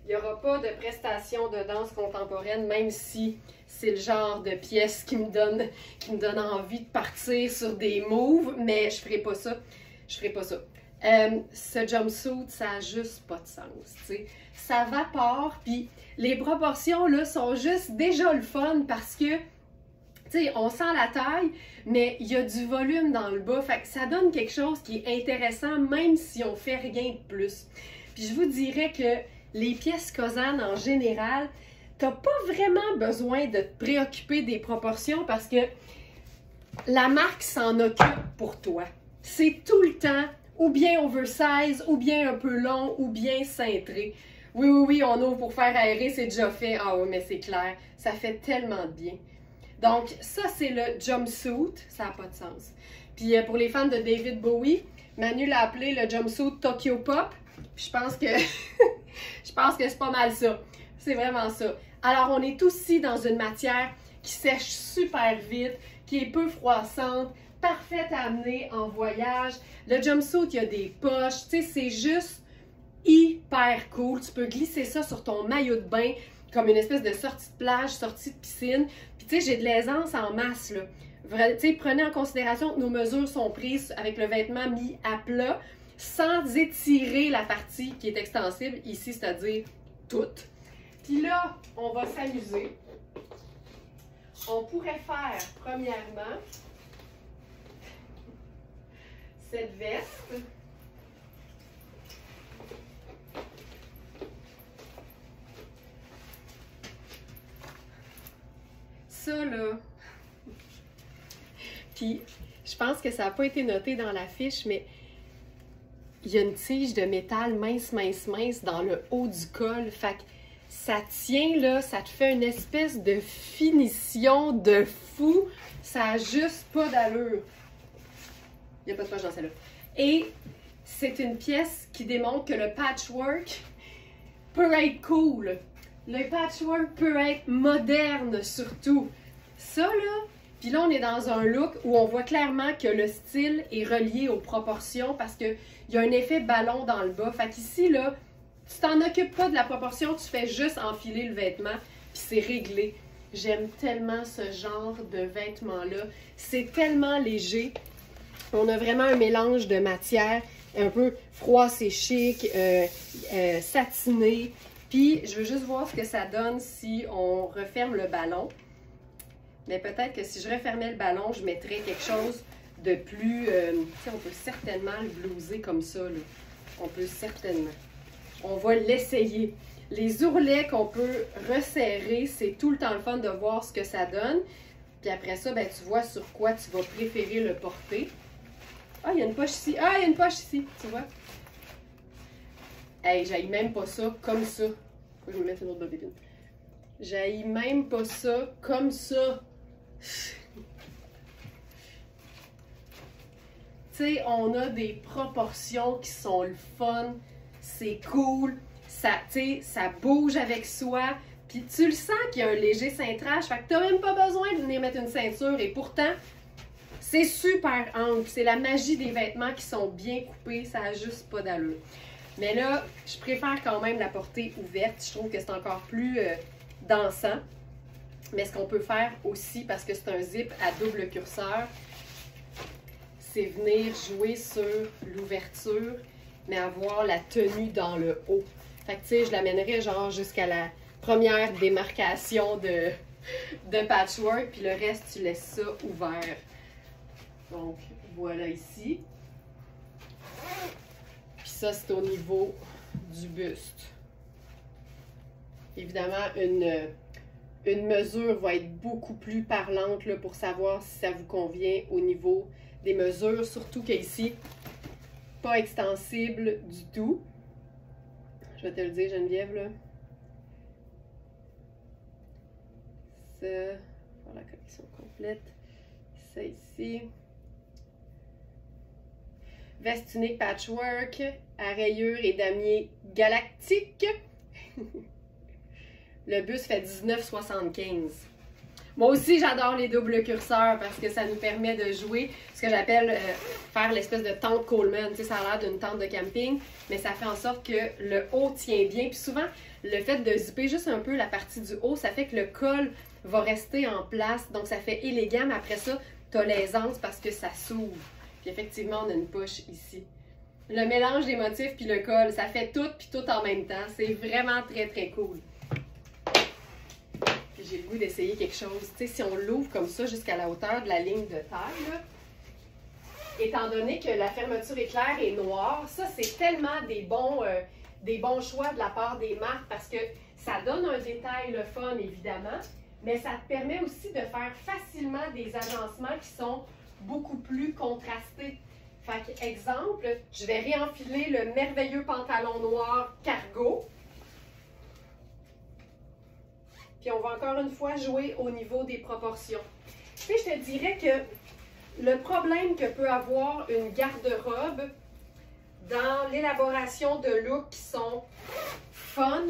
Il n'y aura pas de prestation de danse contemporaine, même si c'est le genre de pièce qui me donne envie de partir sur des moves, mais je ferai pas ça. Je ferai pas ça. Ce jumpsuit, ça n'a juste pas de sens, t'sais. Ça vapore, puis les proportions là sont juste déjà le fun parce que, tu sais, on sent la taille, mais il y a du volume dans le bas, fait que ça donne quelque chose qui est intéressant même si on fait rien de plus. Puis je vous dirais que les pièces Kozan en général, t'as pas vraiment besoin de te préoccuper des proportions parce que la marque s'en occupe pour toi. C'est tout le temps ou bien oversize, ou bien un peu long, ou bien cintré. Oui, on ouvre pour faire aérer, c'est déjà fait. Ah oui, mais c'est clair, ça fait tellement de bien. Donc, ça, c'est le jumpsuit. Ça n'a pas de sens. Puis, pour les fans de David Bowie, Manu l'a appelé le jumpsuit Tokyo Pop. Puis, je pense que c'est pas mal ça. C'est vraiment ça. Alors, on est aussi dans une matière qui sèche super vite, qui est peu froissante, parfaite à amener en voyage. Le jumpsuit, il y a des poches. Tu sais, c'est juste hyper cool. Tu peux glisser ça sur ton maillot de bain comme une espèce de sortie de plage, sortie de piscine. Puis tu sais, j'ai de l'aisance en masse, là. Tu sais, prenez en considération que nos mesures sont prises avec le vêtement mis à plat sans étirer la partie qui est extensible ici, c'est-à-dire toute. Puis là, on va s'amuser. On pourrait faire, premièrement, cette veste. Ça, là. Puis, je pense que ça n'a pas été noté dans la fiche, mais il y a une tige de métal mince dans le haut du col. Fait que ça tient, là, ça te fait une espèce de finition de fou. Ça n'a juste pas d'allure. Il n'y a pas de poche dans celle-là. Et c'est une pièce qui démontre que le patchwork peut être cool. Le patchwork peut être moderne surtout. Ça là, puis là on est dans un look où on voit clairement que le style est relié aux proportions parce qu'il y a un effet ballon dans le bas. Fait qu'ici là, tu t'en occupes pas de la proportion, tu fais juste enfiler le vêtement puis c'est réglé. J'aime tellement ce genre de vêtements-là. C'est tellement léger. On a vraiment un mélange de matières, un peu froid, c'est chic, satiné. Puis, je veux juste voir ce que ça donne si on referme le ballon. Mais peut-être que si je refermais le ballon, je mettrais quelque chose de plus... tu sais, on peut certainement le blouser comme ça, là. On peut certainement. On va l'essayer. Les ourlets qu'on peut resserrer, c'est tout le temps le fun de voir ce que ça donne. Puis après ça, ben, tu vois sur quoi tu vas préférer le porter. Ah, il y a une poche ici. Ah, il y a une poche ici, tu vois. Hey, j'haïs même pas ça comme ça. Faut que je me mette une autre bobine. J'haïs même pas ça comme ça. Tu sais, on a des proportions qui sont le fun. C'est cool. Ça, tu sais, ça bouge avec soi. Puis tu le sens qu'il y a un léger cintrage. Fait que t'as même pas besoin de venir mettre une ceinture. Et pourtant, c'est super ample. C'est la magie des vêtements qui sont bien coupés. Ça n'a juste pas d'allure. Mais là, je préfère quand même la porter ouverte. Je trouve que c'est encore plus dansant. Mais ce qu'on peut faire aussi, parce que c'est un zip à double curseur, c'est venir jouer sur l'ouverture, mais avoir la tenue dans le haut. Fait que tu sais, je l'amènerais genre jusqu'à la première démarcation de patchwork, puis le reste, tu laisses ça ouvert. Donc, voilà ici. Puis ça, c'est au niveau du buste. Évidemment, une mesure va être beaucoup plus parlante là, pour savoir si ça vous convient au niveau des mesures, surtout qu'ici, pas extensible du tout. Je vais te le dire, Geneviève, là. Ça, voilà la collection complète. Ça ici. Veste unique patchwork, à rayures et damier galactique. Le buste fait 19,75. Moi aussi, j'adore les doubles curseurs parce que ça nous permet de jouer ce que j'appelle faire l'espèce de tente Coleman. Tu sais, ça a l'air d'une tente de camping, mais ça fait en sorte que le haut tient bien. Puis souvent, le fait de zipper juste un peu la partie du haut, ça fait que le col va rester en place. Donc, ça fait élégant, mais après ça, tu as l'aisance parce que ça s'ouvre. Puis effectivement, on a une poche ici. Le mélange des motifs puis le col, ça fait tout puis tout en même temps. C'est vraiment très, très cool. J'ai le goût d'essayer quelque chose. Tu sais, si on l'ouvre comme ça jusqu'à la hauteur de la ligne de taille, là, étant donné que la fermeture éclair est noire, ça, c'est tellement des bons choix de la part des marques parce que ça donne un détail le fun, évidemment, mais ça te permet aussi de faire facilement des agencements qui sont beaucoup plus contrastés. Fait que, exemple, je vais réenfiler le merveilleux pantalon noir cargo. Puis on va encore une fois jouer au niveau des proportions. Tu sais, je te dirais que le problème que peut avoir une garde-robe dans l'élaboration de looks qui sont fun,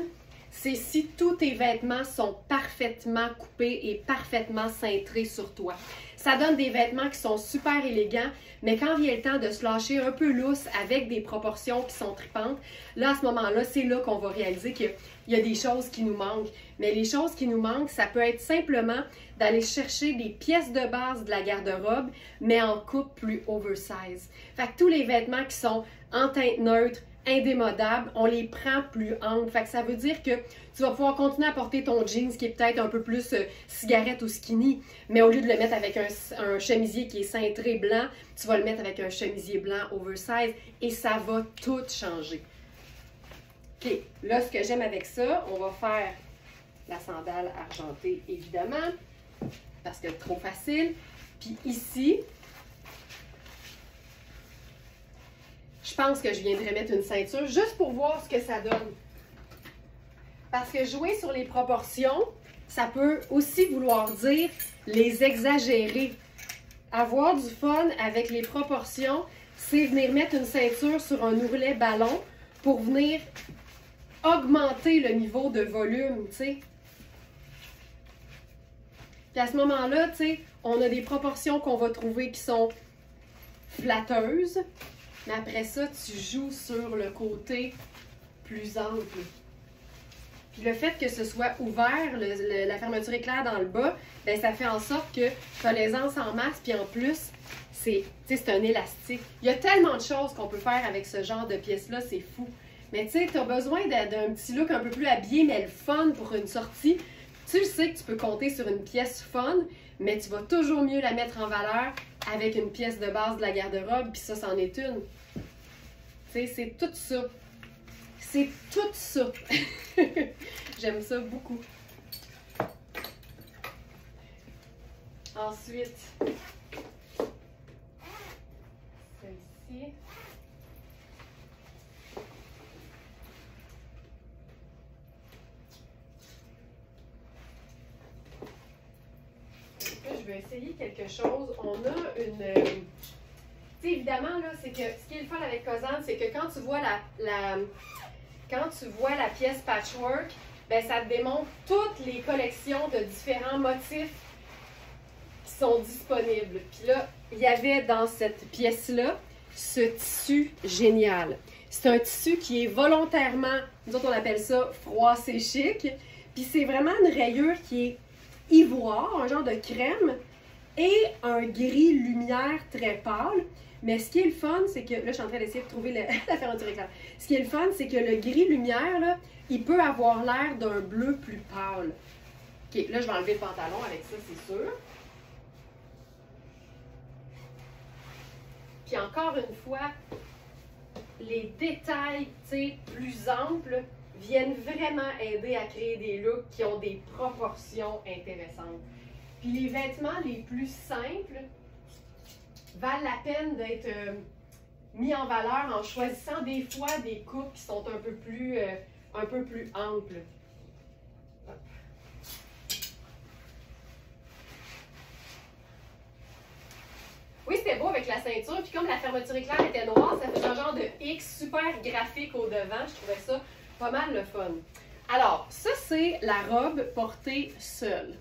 c'est si tous tes vêtements sont parfaitement coupés et parfaitement cintrés sur toi. Ça donne des vêtements qui sont super élégants, mais quand vient le temps de se lâcher un peu lousse avec des proportions qui sont tripantes, là, à ce moment-là, c'est là qu'on va réaliser qu'il y a des choses qui nous manquent. Mais les choses qui nous manquent, ça peut être simplement d'aller chercher des pièces de base de la garde-robe, mais en coupe plus oversize. Fait que tous les vêtements qui sont en teinte neutre, indémodables, on les prend plus amples. Fait que ça veut dire que tu vas pouvoir continuer à porter ton jeans qui est peut-être un peu plus cigarette ou skinny, mais au lieu de le mettre avec un chemisier qui est cintré blanc, tu vas le mettre avec un chemisier blanc oversize et ça va tout changer. OK, là, ce que j'aime avec ça, on va faire la sandale argentée, évidemment, parce que c'est trop facile. Puis ici, je pense que je viendrais mettre une ceinture juste pour voir ce que ça donne. Parce que jouer sur les proportions, ça peut aussi vouloir dire les exagérer. Avoir du fun avec les proportions, c'est venir mettre une ceinture sur un ourlet ballon pour venir augmenter le niveau de volume, tu sais. Puis à ce moment-là, tu sais, on a des proportions qu'on va trouver qui sont flatteuses, mais après ça, tu joues sur le côté plus ample. Puis le fait que ce soit ouvert, la fermeture éclair dans le bas, bien, ça fait en sorte que tu as l'aisance en masse, puis en plus, c'est un élastique. Il y a tellement de choses qu'on peut faire avec ce genre de pièces-là, c'est fou. Mais tu sais, tu as besoin d'un petit look un peu plus habillé, mais le fun pour une sortie. Tu le sais que tu peux compter sur une pièce fun, mais tu vas toujours mieux la mettre en valeur avec une pièce de base de la garde-robe, puis ça, c'en est une. Tu sais, c'est tout ça. C'est tout ça. J'aime ça beaucoup. Ensuite, celle-ci. Là, je vais essayer quelque chose. On a une... tu sais, évidemment, là, c'est que ce qui est le fun avec Cosane, c'est que quand tu vois quand tu vois la pièce patchwork, ben, ça te démontre toutes les collections de différents motifs qui sont disponibles. Puis là, il y avait dans cette pièce-là ce tissu génial. C'est un tissu qui est volontairement, nous autres on appelle ça froissé chic, puis c'est vraiment une rayure qui est ivoire, un genre de crème, et un gris lumière très pâle. Mais ce qui est le fun, c'est que, là je suis en train d'essayer de trouver la fermeture éclair. Ce qui est le fun, c'est que le gris lumière, là, il peut avoir l'air d'un bleu plus pâle. Ok, là je vais enlever le pantalon avec ça, c'est sûr. Puis encore une fois, les détails plus amples viennent vraiment aider à créer des looks qui ont des proportions intéressantes. Puis les vêtements les plus simples valent la peine d'être mis en valeur en choisissant des fois des coupes qui sont un peu plus amples. Hop. Oui, c'était beau avec la ceinture, puis comme la fermeture éclair était noire, ça faisait un genre de X super graphique au devant. Je trouvais ça pas mal le fun. Alors, ça c'est la robe portée seule.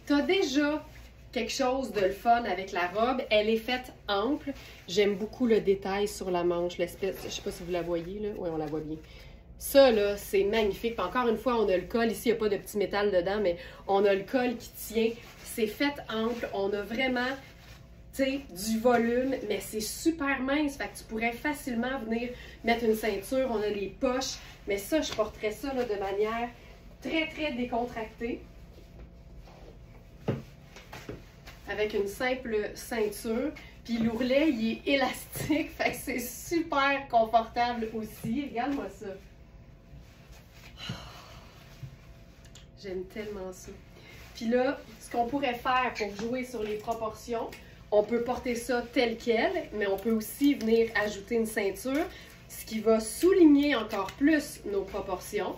Tu as déjà quelque chose de le fun avec la robe. Elle est faite ample. J'aime beaucoup le détail sur la manche, l'espèce, je sais pas si vous la voyez là. Oui, on la voit bien. Ça là, c'est magnifique. Puis encore une fois, on a le col. Ici, il n'y a pas de petit métal dedans, mais on a le col qui tient. C'est fait ample. On a vraiment du volume, mais c'est super mince, fait que tu pourrais facilement venir mettre une ceinture, on a les poches, mais ça, je porterais ça là, de manière très, très décontractée. Avec une simple ceinture, puis l'ourlet, il est élastique, fait que c'est super confortable aussi. Regarde-moi ça. J'aime tellement ça. Puis là, ce qu'on pourrait faire pour jouer sur les proportions, on peut porter ça tel quel, mais on peut aussi venir ajouter une ceinture, ce qui va souligner encore plus nos proportions.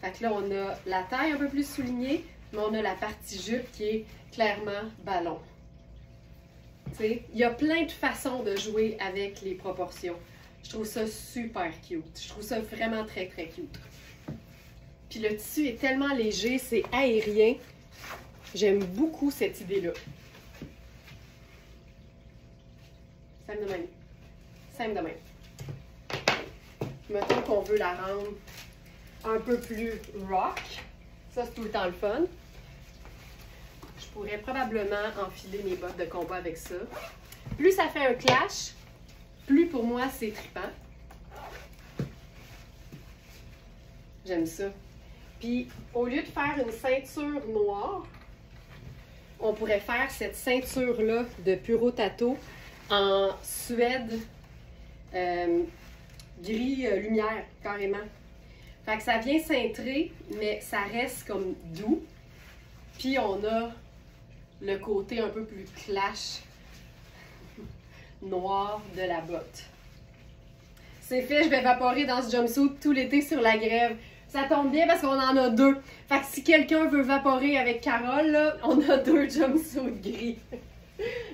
Fait que là, on a la taille un peu plus soulignée, mais on a la partie jupe qui est clairement ballon. Il y a plein de façons de jouer avec les proportions. Je trouve ça super cute. Je trouve ça vraiment très, très cute. Puis le tissu est tellement léger, c'est aérien. J'aime beaucoup cette idée-là. Simple de même. Simple de même. Mettons qu'on veut la rendre un peu plus rock. Ça, c'est tout le temps le fun. Je pourrais probablement enfiler mes bottes de combat avec ça. Plus ça fait un clash, plus pour moi c'est trippant. J'aime ça. Puis, au lieu de faire une ceinture noire, on pourrait faire cette ceinture-là de Puro Tato en suède gris lumière, carrément. Fait que ça vient cintrer, mais ça reste comme doux. Puis on a le côté un peu plus clash noir de la botte. C'est fait, je vais vaporer dans ce jumpsuit tout l'été sur la grève. Ça tombe bien parce qu'on en a deux. Fait que si quelqu'un veut vaporer avec Carole, là, on a deux jumpsuits gris.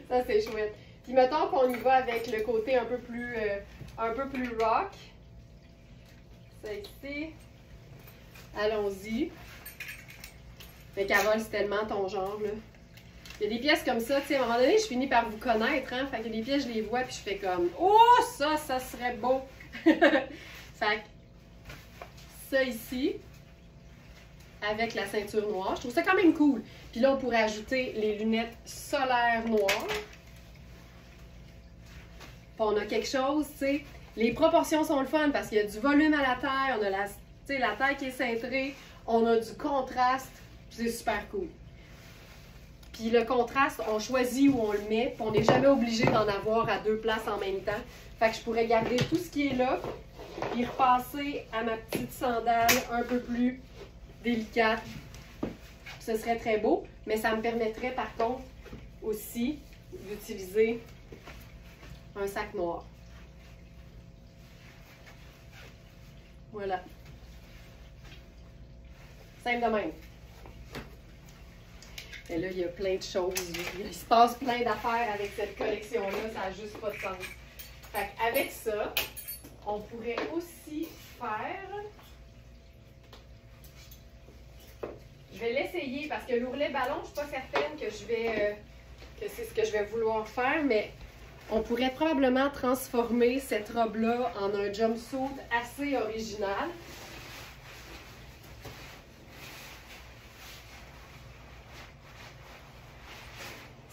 Ça, c'est chouette. Puis mettons qu'on y va avec le côté un peu plus rock. Ça ici. Allons-y. Mais Carole, c'est tellement ton genre, là. Il y a des pièces comme ça, tu sais, à un moment donné, je finis par vous connaître, hein. Fait que des pièces, je les vois, puis je fais comme « Oh, ça serait beau! » Fait que ça ici, avec la ceinture noire, je trouve ça quand même cool. Puis là, on pourrait ajouter les lunettes solaires noires. Puis on a quelque chose, tu sais, les proportions sont le fun parce qu'il y a du volume à la taille, on a la taille qui est cintrée, on a du contraste, puis c'est super cool. Puis le contraste, on choisit où on le met, puis on n'est jamais obligé d'en avoir à deux places en même temps. Fait que je pourrais garder tout ce qui est là, puis repasser à ma petite sandale un peu plus délicate. Ce serait très beau, mais ça me permettrait par contre aussi d'utiliser un sac noir. Voilà. Simple de même. Et là, il y a plein de choses. Il se passe plein d'affaires avec cette collection-là. Ça n'a juste pas de sens. Fait qu'avec ça, on pourrait aussi faire... Je vais l'essayer parce que l'ourlet ballon, je ne suis pas certaine que que c'est ce que je vais vouloir faire, mais on pourrait probablement transformer cette robe-là en un jumpsuit assez original.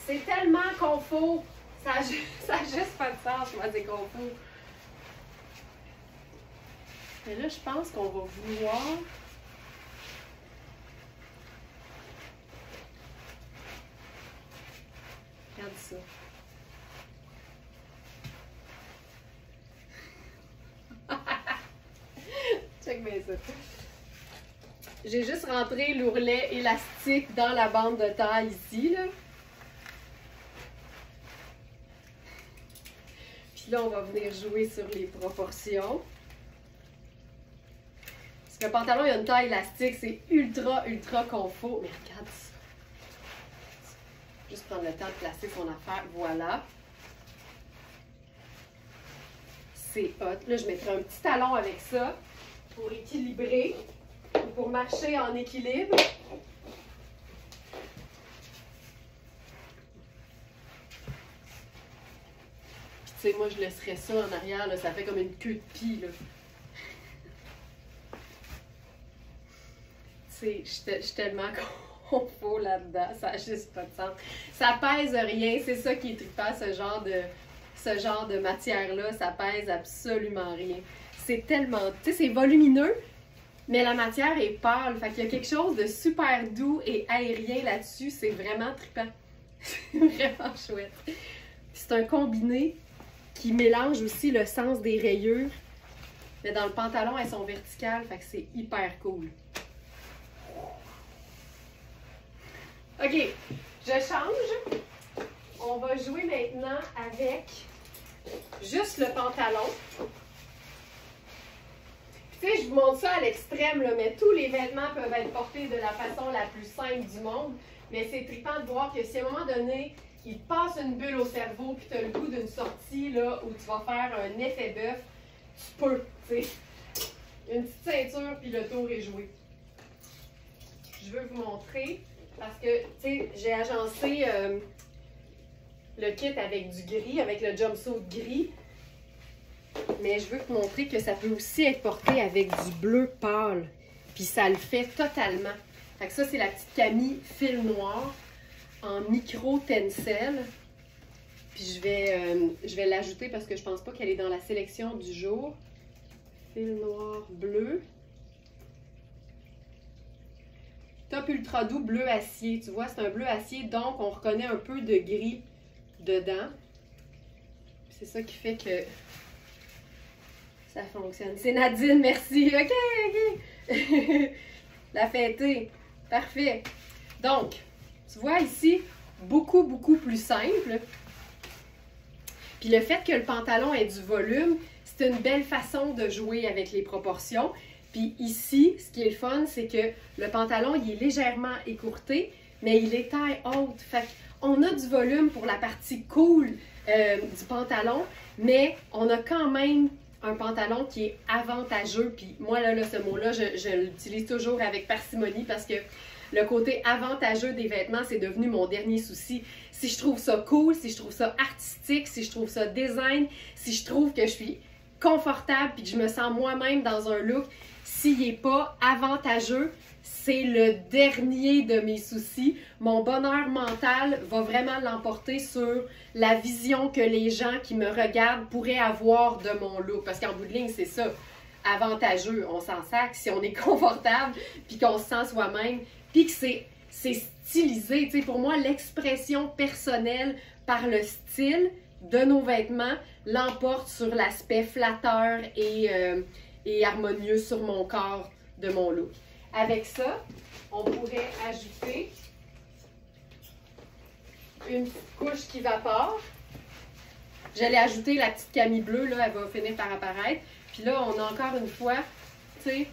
C'est tellement confort. Ça n'a juste pas de sens, moi, c'est confort. Mais là, je pense qu'on va vouloir... Regarde ça. Check bien ça. J'ai juste rentré l'ourlet élastique dans la bande de taille ici, là. Puis là, on va venir jouer sur les proportions. Parce que le pantalon, il a une taille élastique, c'est ultra, ultra confort. Mais regarde ça. Juste prendre le temps de placer son affaire. Voilà. C'est hot. Là, je mettrai un petit talon avec ça pour équilibrer, pour marcher en équilibre. Puis, tu sais, moi, je laisserais ça en arrière. Là, ça fait comme une queue de pie. Là. Tu sais, je suis tellement confort là-dedans. Ça n'a juste pas de sens. Ça pèse rien. C'est ça qui est trippant, ce genre de matière-là. Ça pèse absolument rien. C'est tellement... Tu sais, c'est volumineux, mais la matière est pâle. Fait qu'il y a quelque chose de super doux et aérien là-dessus. C'est vraiment trippant. C'est vraiment chouette. C'est un combiné qui mélange aussi le sens des rayures. Mais dans le pantalon, elles sont verticales. Fait que c'est hyper cool. OK, je change. On va jouer maintenant avec juste le pantalon. Tu sais, je vous montre ça à l'extrême, mais tous les vêtements peuvent être portés de la façon la plus simple du monde. Mais c'est trippant de voir que si à un moment donné, il te passe une bulle au cerveau puis tu as le goût d'une sortie là, où tu vas faire un effet bœuf, tu peux, tu sais. Une petite ceinture puis le tour est joué. Je veux vous montrer parce que, tu sais, j'ai agencé le kit avec du gris, avec le jumpsuit gris. Mais je veux vous montrer que ça peut aussi être porté avec du bleu pâle. Puis ça le fait totalement. Fait que ça, c'est la petite Camille fil noir en micro tencel. Puis je vais l'ajouter parce que je pense pas qu'elle est dans la sélection du jour. Fil noir bleu. Top ultra doux bleu acier. Tu vois, c'est un bleu acier, donc on reconnaît un peu de gris dedans. C'est ça qui fait que ça fonctionne. C'est Nadine, merci. OK. La fêtée. Parfait. Donc, tu vois ici, beaucoup, beaucoup plus simple. Puis le fait que le pantalon ait du volume, c'est une belle façon de jouer avec les proportions. Puis ici, ce qui est le fun, c'est que le pantalon, il est légèrement écourté, mais il est taille haute. Fait qu'on a du volume pour la partie cool du pantalon, mais on a quand même un pantalon qui est avantageux. Puis moi, là ce mot-là, je l'utilise toujours avec parcimonie parce que le côté avantageux des vêtements, c'est devenu mon dernier souci. Si je trouve ça cool, si je trouve ça artistique, si je trouve ça design, si je trouve que je suis confortable puis que je me sens moi-même dans un look, s'il n'est pas avantageux, c'est le dernier de mes soucis. Mon bonheur mental va vraiment l'emporter sur la vision que les gens qui me regardent pourraient avoir de mon look. Parce qu'en bout de ligne, c'est ça, avantageux. On s'en sac si on est confortable puis qu'on se sent soi-même. Puis que c'est stylisé. Tu sais, pour moi, l'expression personnelle par le style de nos vêtements l'emporte sur l'aspect flatteur et harmonieux sur mon corps de mon look. Avec ça, on pourrait ajouter une couche qui vapore. J'allais ajouter la petite camille bleue, là, elle va finir par apparaître. Puis là, on a encore une fois, tu sais,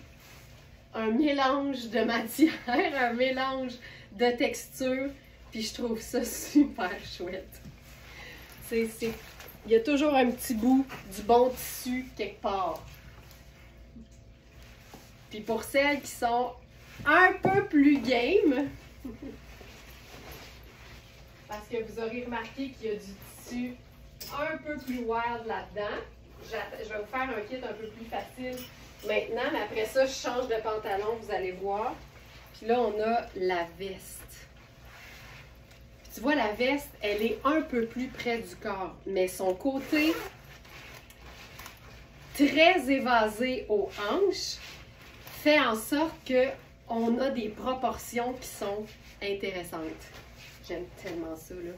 un mélange de matière, un mélange de texture. Puis je trouve ça super chouette. Il y a toujours un petit bout du bon tissu quelque part. Puis pour celles qui sont un peu plus game, parce que vous aurez remarqué qu'il y a du tissu un peu plus wild là-dedans. Je vais vous faire un kit un peu plus facile maintenant, mais après ça, je change de pantalon, vous allez voir. Puis là, on a la veste. Puis tu vois, la veste, elle est un peu plus près du corps, mais son côté très évasé aux hanches fait en sorte qu'on a des proportions qui sont intéressantes. J'aime tellement ça, là.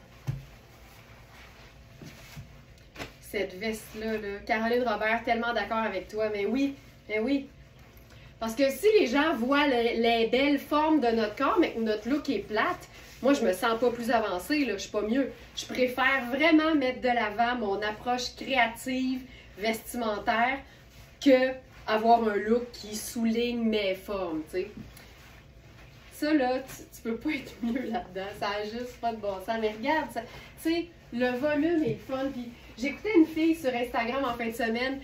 Cette veste-là, là. Caroline Robert, tellement d'accord avec toi. Mais oui, mais oui. Parce que si les gens voient les belles formes de notre corps, mais que notre look est plate, moi, je me sens pas plus avancée, là. Je suis pas mieux. Je préfère vraiment mettre de l'avant mon approche créative, vestimentaire, que avoir un look qui souligne mes formes, tu sais. Ça, là, tu peux pas être mieux là-dedans. Ça a juste pas de bon sens. Mais regarde, tu sais, le volume est fun. Puis j'écoutais une fille sur Instagram en fin de semaine.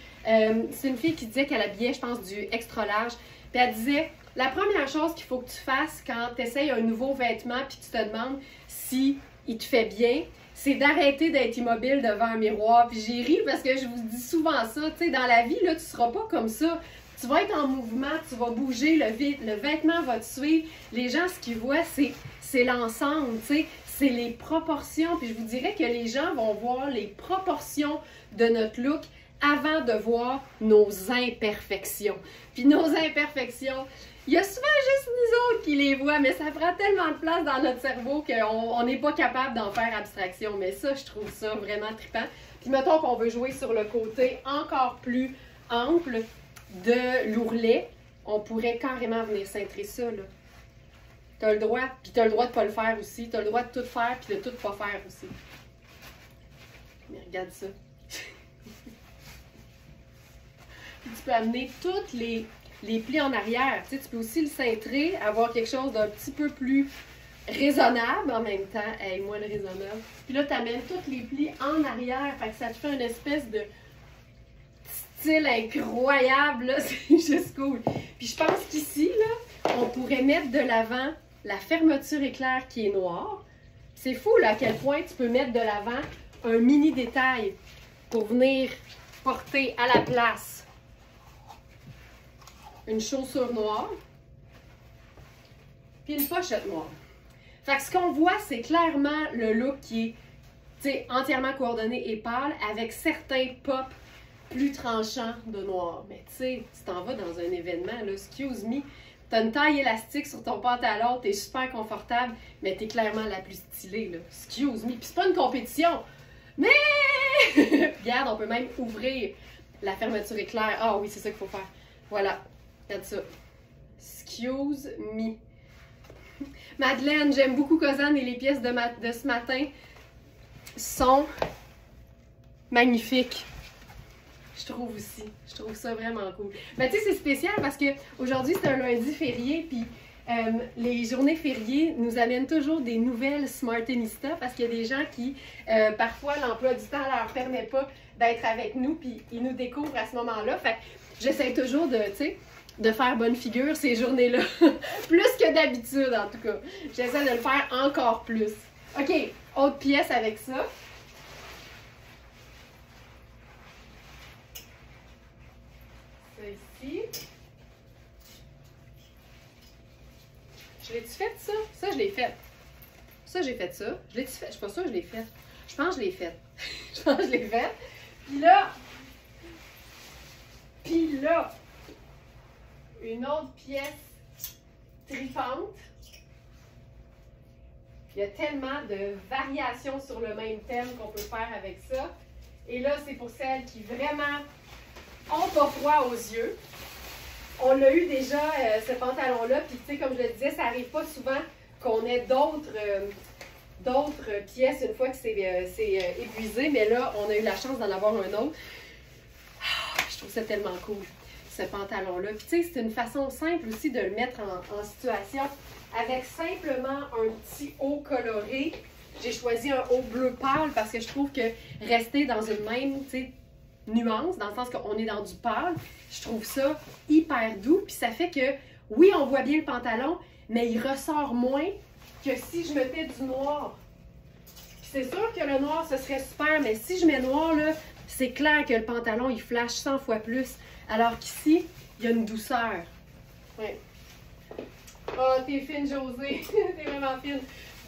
C'est une fille qui disait qu'elle habillait, je pense, du extra large. Puis elle disait, la première chose qu'il faut que tu fasses quand tu essayes un nouveau vêtement puis tu te demandes si il te fait bien, c'est d'arrêter d'être immobile devant un miroir. Puis j'ai ri parce que je vous dis souvent ça. Tu sais, dans la vie, là, tu seras pas comme ça. Tu vas être en mouvement, tu vas bouger, le vêtement va te suivre. Les gens, ce qu'ils voient, c'est l'ensemble, tu sais, c'est les proportions. Puis je vous dirais que les gens vont voir les proportions de notre look avant de voir nos imperfections. Puis nos imperfections, il y a souvent juste nous autres qui les voient, mais ça prend tellement de place dans notre cerveau qu'on n'est pas capable d'en faire abstraction. Mais ça, je trouve ça vraiment trippant. Puis mettons qu'on veut jouer sur le côté encore plus ample de l'ourlet, on pourrait carrément venir cintrer ça, là. T'as le droit, puis t'as le droit de pas le faire aussi. T'as le droit de tout faire, puis de tout pas faire aussi. Mais regarde ça. Puis tu peux amener toutes les plis en arrière. Tu sais, tu peux aussi le cintrer, avoir quelque chose d'un petit peu plus raisonnable en même temps. Hey, moi, le raisonnable. Puis là, tu amènes tous les plis en arrière. Fait que ça te fait une espèce de style incroyable, là. C'est juste cool. Puis je pense qu'ici, là, on pourrait mettre de l'avant la fermeture éclair qui est noire. C'est fou, là, à quel point tu peux mettre de l'avant un mini détail pour venir porter à la place une chaussure noire puis une pochette noire. Fait que ce qu'on voit, c'est clairement le look qui est entièrement coordonné et pâle avec certains pops plus tranchants de noir. Mais tu sais, tu t'en vas dans un événement, là, excuse me, t'as une taille élastique sur ton pantalon, t'es super confortable, mais t'es clairement la plus stylée, là. Excuse me. Puis c'est pas une compétition, mais regarde, on peut même ouvrir la fermeture éclair. Ah oui, c'est ça qu'il faut faire. Voilà, regarde ça. Excuse me. Madeleine, j'aime beaucoup Cozanne et les pièces de ce matin sont magnifiques. Je trouve aussi. Je trouve ça vraiment cool. Mais tu sais, c'est spécial parce qu'aujourd'hui, c'est un lundi férié, puis les journées fériées nous amènent toujours des nouvelles Smartinista parce qu'il y a des gens qui, parfois, l'emploi du temps ne leur permet pas d'être avec nous, puis ils nous découvrent à ce moment-là. Fait que j'essaie toujours de, tu sais, de faire bonne figure ces journées-là. Plus que d'habitude, en tout cas. J'essaie de le faire encore plus. OK, autre pièce avec ça. Ici. Je l'ai-tu fait, ça? Ça, je l'ai fait. Ça, j'ai fait ça. Je l'ai-tu fait? Je suis pas sûre que je l'ai fait. Je pense que je l'ai fait. Je pense que je l'ai fait. Puis là, une autre pièce tripante. Il y a tellement de variations sur le même thème qu'on peut faire avec ça. Et là, c'est pour celles qui vraiment ont pas froid aux yeux. On l'a eu déjà, ce pantalon-là, puis tu sais, comme je le disais, ça n'arrive pas souvent qu'on ait d'autres pièces une fois que c'est épuisé, mais là, on a eu la chance d'en avoir un autre. Je trouve ça tellement cool, ce pantalon-là. Puis tu sais, c'est une façon simple aussi de le mettre en situation avec simplement un petit haut coloré. J'ai choisi un haut bleu pâle parce que je trouve que rester dans une même, tu sais, nuance, dans le sens qu'on est dans du pâle, je trouve ça hyper doux. Puis ça fait que, oui, on voit bien le pantalon, mais il ressort moins que si je mettais du noir. Puis c'est sûr que le noir, ce serait super, mais si je mets noir, là, c'est clair que le pantalon, il flash 100 fois plus. Alors qu'ici, il y a une douceur. Ouais. Oh, t'es fine, Josée. T'es vraiment fine.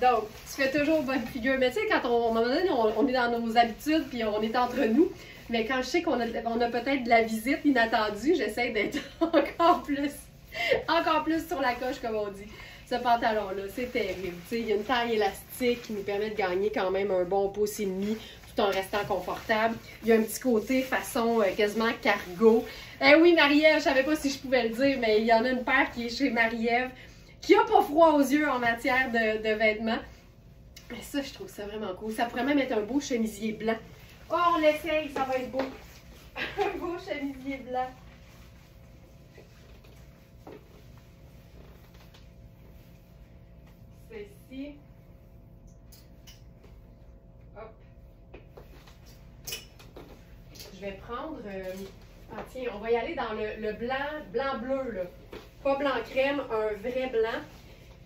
Donc, tu fais toujours bonne figure. Mais tu sais, quand à un moment donné, on est dans nos habitudes, puis on est entre nous. Mais quand je sais qu'on a peut-être de la visite inattendue, j'essaie d'être encore plus sur la coche, comme on dit. Ce pantalon-là, c'est terrible. Tu sais, il y a une taille élastique qui nous permet de gagner quand même un bon pouce et demi tout en restant confortable. Il y a un petit côté façon quasiment cargo. Eh oui, Marie-Ève, je savais pas si je pouvais le dire, mais il y en a une paire qui est chez Marie-Ève qui n'a pas froid aux yeux en matière de vêtements. Mais ça, je trouve ça vraiment cool. Ça pourrait même être un beau chemisier blanc. Oh, on l'essaye, ça va être beau. Un beau chemisier blanc. Ceci. Hop. Je vais prendre... ah tiens, on va y aller dans le blanc-bleu, là. Pas blanc-crème, un vrai blanc.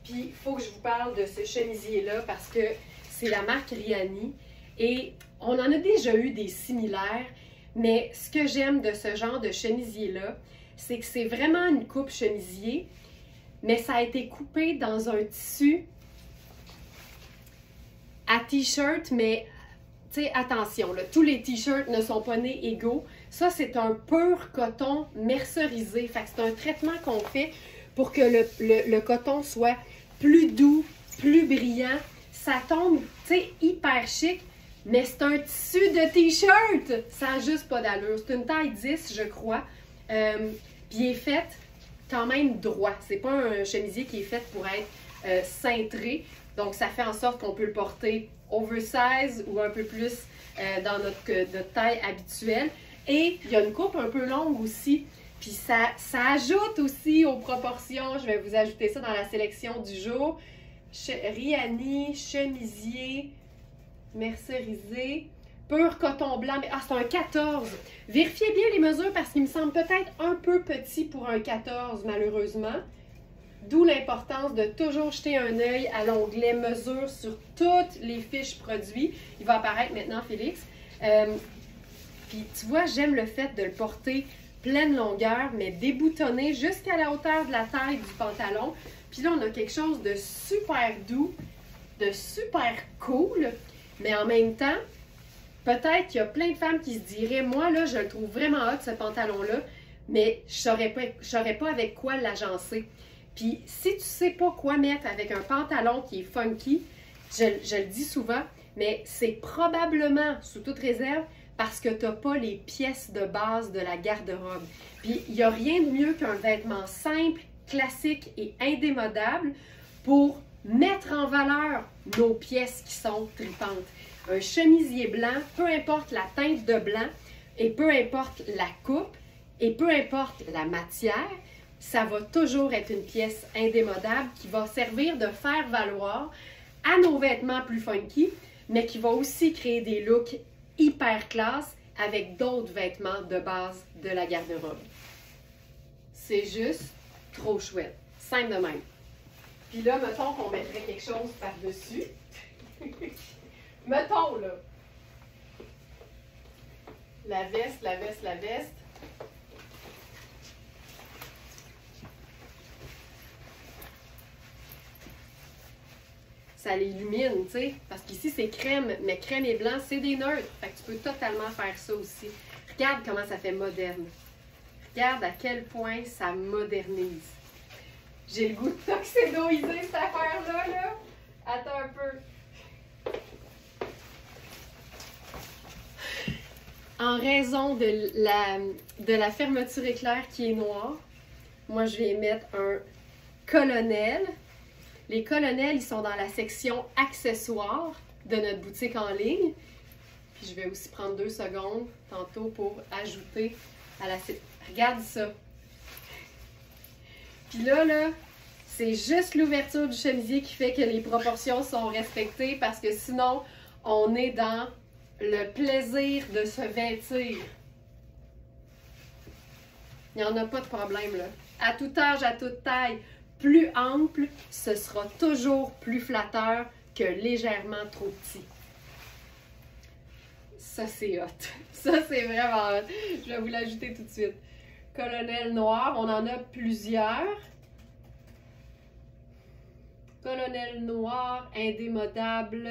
Puis, il faut que je vous parle de ce chemisier-là parce que c'est la marque Riani. Et on en a déjà eu des similaires, mais ce que j'aime de ce genre de chemisier-là, c'est que c'est vraiment une coupe chemisier, mais ça a été coupé dans un tissu à t-shirt, mais tu sais, attention, là, tous les t-shirts ne sont pas nés égaux. Ça, c'est un pur coton mercerisé. Fait que c'est un traitement qu'on fait pour que le coton soit plus doux, plus brillant. Ça tombe, tu sais, hyper chic, mais c'est un tissu de t-shirt. Ça n'a juste pas d'allure. C'est une taille 10, je crois. Puis il est fait quand même droit. C'est pas un chemisier qui est fait pour être cintré. Donc, ça fait en sorte qu'on peut le porter oversize ou un peu plus dans notre taille habituelle. Et il y a une coupe un peu longue aussi. Puis ça ajoute aussi aux proportions. Je vais vous ajouter ça dans la sélection du jour. Riani, chemisier, mercerisé, pur coton blanc. Mais, c'est un 14. Vérifiez bien les mesures parce qu'il me semble peut-être un peu petit pour un 14, malheureusement. D'où l'importance de toujours jeter un œil à l'onglet mesure sur toutes les fiches produits. Il va apparaître maintenant, Félix. Puis tu vois, j'aime le fait de le porter pleine longueur, mais déboutonné jusqu'à la hauteur de la taille du pantalon. Puis là, on a quelque chose de super doux, de super cool, mais en même temps, peut-être qu'il y a plein de femmes qui se diraient, moi, là, je le trouve vraiment hot, ce pantalon-là, mais je ne saurais pas avec quoi l'agencer. Puis si tu ne sais pas quoi mettre avec un pantalon qui est funky, je le dis souvent, mais c'est probablement, sous toute réserve, parce que tu n'as pas les pièces de base de la garde-robe. Puis il n'y a rien de mieux qu'un vêtement simple, classique et indémodable pour mettre en valeur nos pièces qui sont tripantes. Un chemisier blanc, peu importe la teinte de blanc, et peu importe la coupe, et peu importe la matière, ça va toujours être une pièce indémodable qui va servir de faire valoir à nos vêtements plus funky, mais qui va aussi créer des looks hyper classe avec d'autres vêtements de base de la garde-robe. C'est juste trop chouette. Simple de même. Puis là, mettons qu'on mettrait quelque chose par-dessus. Mettons, là. La veste, la veste, la veste. Ça l'illumine, tu sais, parce qu'ici c'est crème, mais crème et blanc, c'est des neutres. Fait que tu peux totalement faire ça aussi. Regarde comment ça fait moderne. Regarde à quel point ça modernise. J'ai le goût de toxédoiser cette affaire-là, là. Attends un peu. En raison de la fermeture éclair qui est noire, moi je vais mettre un colonel. Les colonels, ils sont dans la section accessoires de notre boutique en ligne. Puis je vais aussi prendre 2 secondes tantôt pour ajouter à la... Regarde ça. Puis là, c'est juste l'ouverture du chemisier qui fait que les proportions sont respectées parce que sinon, on est dans le plaisir de se vêtir. Il n'y en a pas de problème, là. À tout âge, à toute taille, plus ample, ce sera toujours plus flatteur que légèrement trop petit. Ça, c'est hot. Ça, c'est vraiment hot. Je vais vous l'ajouter tout de suite. Colonel noir, on en a plusieurs. Colonel noir, indémodable.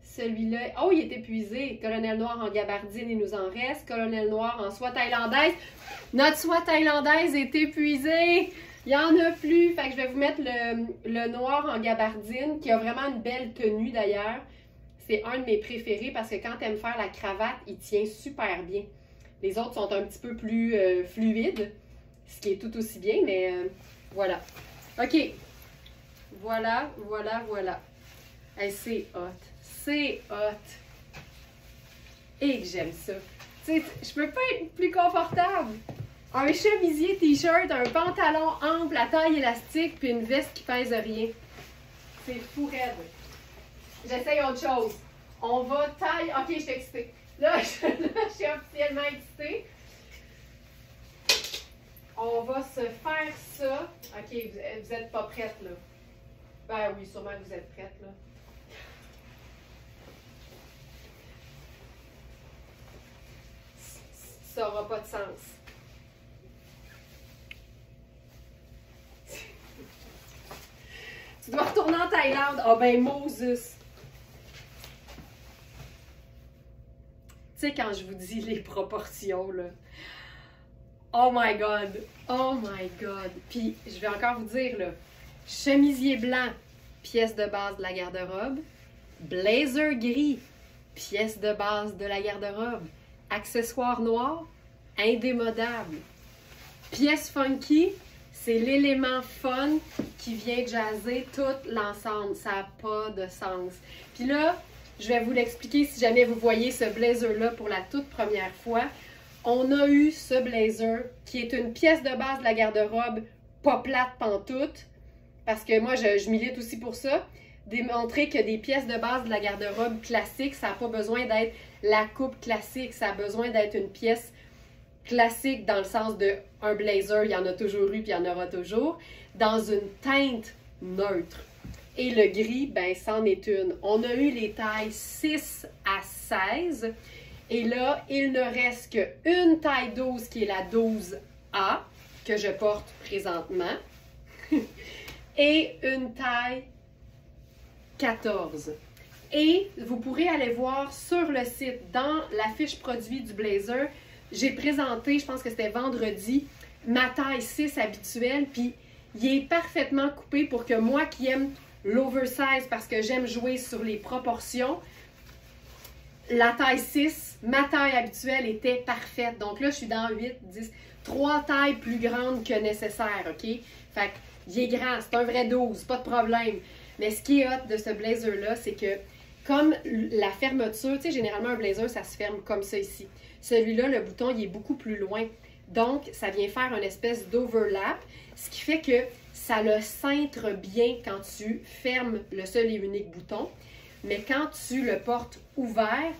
Celui-là, oh, il est épuisé. Colonel noir en gabardine, il nous en reste. Colonel noir en soie thaïlandaise. Notre soie thaïlandaise est épuisée. Il n'y en a plus. Fait que je vais vous mettre le noir en gabardine, qui a vraiment une belle tenue d'ailleurs. C'est un de mes préférés parce que quand tu aimes faire la cravate, il tient super bien. Les autres sont un petit peu plus fluides, ce qui est tout aussi bien, mais voilà. OK. Voilà, voilà, voilà. Hey, c'est hot. C'est hot. Et que j'aime ça. Tu sais, je peux pas être plus confortable. Un chemisier t-shirt, un pantalon ample à taille élastique, puis une veste qui pèse rien. C'est fou raide. J'essaye autre chose. On va taille... OK, je suis excitée. Là, je suis officiellement excitée. On va se faire ça. OK, vous n'êtes pas prête, là. Ben oui, sûrement que vous êtes prête, là. Ça n'aura pas de sens. Tu dois retourner en Thaïlande. Ah ben, Moses. Tu sais, quand je vous dis les proportions, là. Oh my God. Oh my God. Puis, je vais encore vous dire, là. Chemisier blanc, pièce de base de la garde-robe. Blazer gris, pièce de base de la garde-robe. Accessoire noir, indémodable. Pièce funky, c'est l'élément fun qui vient jazzer tout l'ensemble. Ça n'a pas de sens. Puis là, je vais vous l'expliquer si jamais vous voyez ce blazer-là pour la toute première fois. On a eu ce blazer qui est une pièce de base de la garde-robe, pas plate pantoute, parce que moi, je milite aussi pour ça. Démontrer que des pièces de base de la garde-robe classique, ça n'a pas besoin d'être la coupe classique, ça a besoin d'être une pièce classique dans le sens de un blazer, il y en a toujours eu puis il y en aura toujours, dans une teinte neutre. Et le gris, ben, c'en est une. On a eu les tailles 6 à 16 et là, il ne reste qu'une taille 12 qui est la 12A que je porte présentement et une taille 14. Et vous pourrez aller voir sur le site, dans la fiche produit du blazer, j'ai présenté, je pense que c'était vendredi, ma taille 6 habituelle, puis il est parfaitement coupé pour que moi qui aime l'oversize parce que j'aime jouer sur les proportions, la taille 6, ma taille habituelle était parfaite. Donc là, je suis dans 8, 10, 3 tailles plus grandes que nécessaire, OK? Fait qu'il est grand, c'est un vrai 12, pas de problème. Mais ce qui est hot de ce blazer-là, c'est que comme la fermeture, tu sais, généralement un blazer, ça se ferme comme ça ici. Celui-là, le bouton, il est beaucoup plus loin. Donc, ça vient faire une espèce d'overlap, ce qui fait que ça le cintre bien quand tu fermes le seul et unique bouton. Mais quand tu le portes ouvert,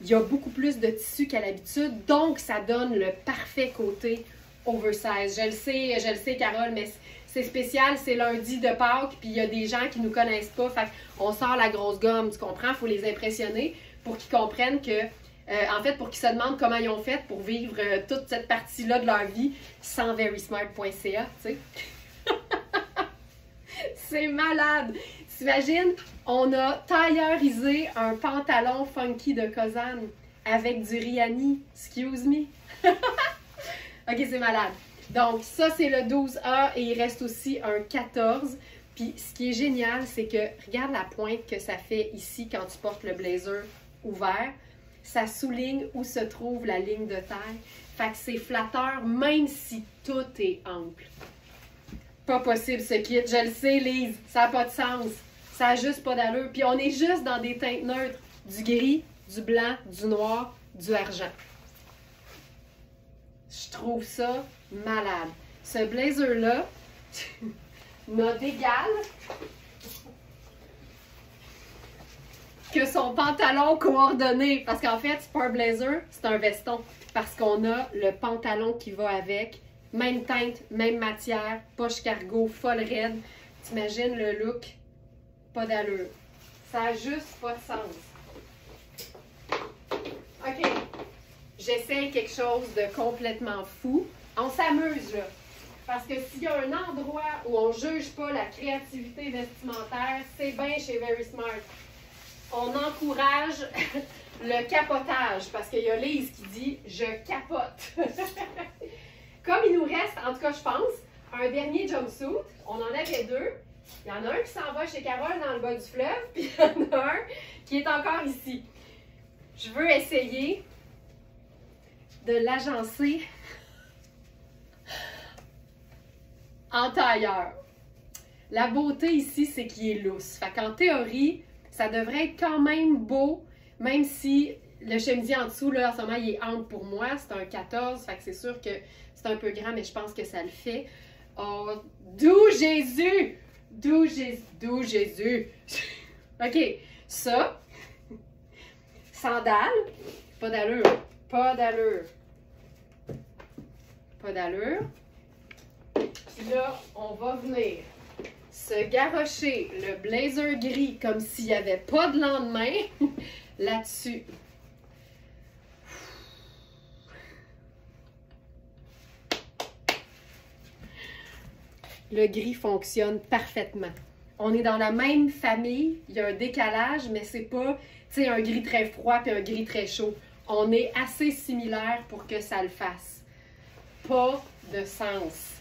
il y a beaucoup plus de tissu qu'à l'habitude, donc ça donne le parfait côté oversize. Je le sais, Carole, mais c'est spécial, c'est lundi de Pâques, puis il y a des gens qui ne nous connaissent pas, fait qu'on sort la grosse gomme, tu comprends? Il faut les impressionner pour qu'ils comprennent que, en fait, pour qu'ils se demandent comment ils ont fait pour vivre toute cette partie-là de leur vie sans verysmart.ca, tu sais. C'est malade! T'imagines, on a tailleurisé un pantalon funky de Kozan avec du Rihanni. Excuse me. OK, c'est malade. Donc, ça, c'est le 12A et il reste aussi un 14. Puis ce qui est génial, c'est que regarde la pointe que ça fait ici quand tu portes le blazer ouvert. Ça souligne où se trouve la ligne de taille. Fait que c'est flatteur même si tout est ample. Pas possible ce kit, je le sais Lise, ça n'a pas de sens. Ça n'a juste pas d'allure. Puis on est juste dans des teintes neutres. Du gris, du blanc, du noir, du argent. Je trouve ça malade. Ce blazer-là n'a d'égal que son pantalon coordonné. Parce qu'en fait, c'est pas un blazer, c'est un veston. Parce qu'on a le pantalon qui va avec. Même teinte, même matière, poche cargo, folle raide. T'imagines le look? Pas d'allure. Ça n'a juste pas de sens. OK. J'essaie quelque chose de complètement fou. On s'amuse, là. Parce que s'il y a un endroit où on ne juge pas la créativité vestimentaire, c'est bien chez Very Smart. On encourage le capotage, parce qu'il y a Lise qui dit « je capote ». Comme il nous reste, en tout cas je pense, un dernier jumpsuit, on en avait deux. Il y en a un qui s'en va chez Carole dans le bas du fleuve, puis il y en a un qui est encore ici. Je veux essayer de l'agencer en tailleur. La beauté ici, c'est qu'il est lousse. Fait qu'en théorie, ça devrait être quand même beau, même si le chemisier en dessous, là, en ce moment, il est ample pour moi. C'est un 14, fait que c'est sûr que c'est un peu grand, mais je pense que ça le fait. Oh, d'où Jésus! D'où Jésus! D'où Jésus! OK, ça. Sandales. Pas d'allure. Pas d'allure. Pas d'allure. Puis là, on va venir se garrocher le blazer gris comme s'il n'y avait pas de lendemain là-dessus. Le gris fonctionne parfaitement. On est dans la même famille, il y a un décalage, mais c'est pas, tu sais, un gris très froid puis un gris très chaud. On est assez similaires pour que ça le fasse. Pas de sens.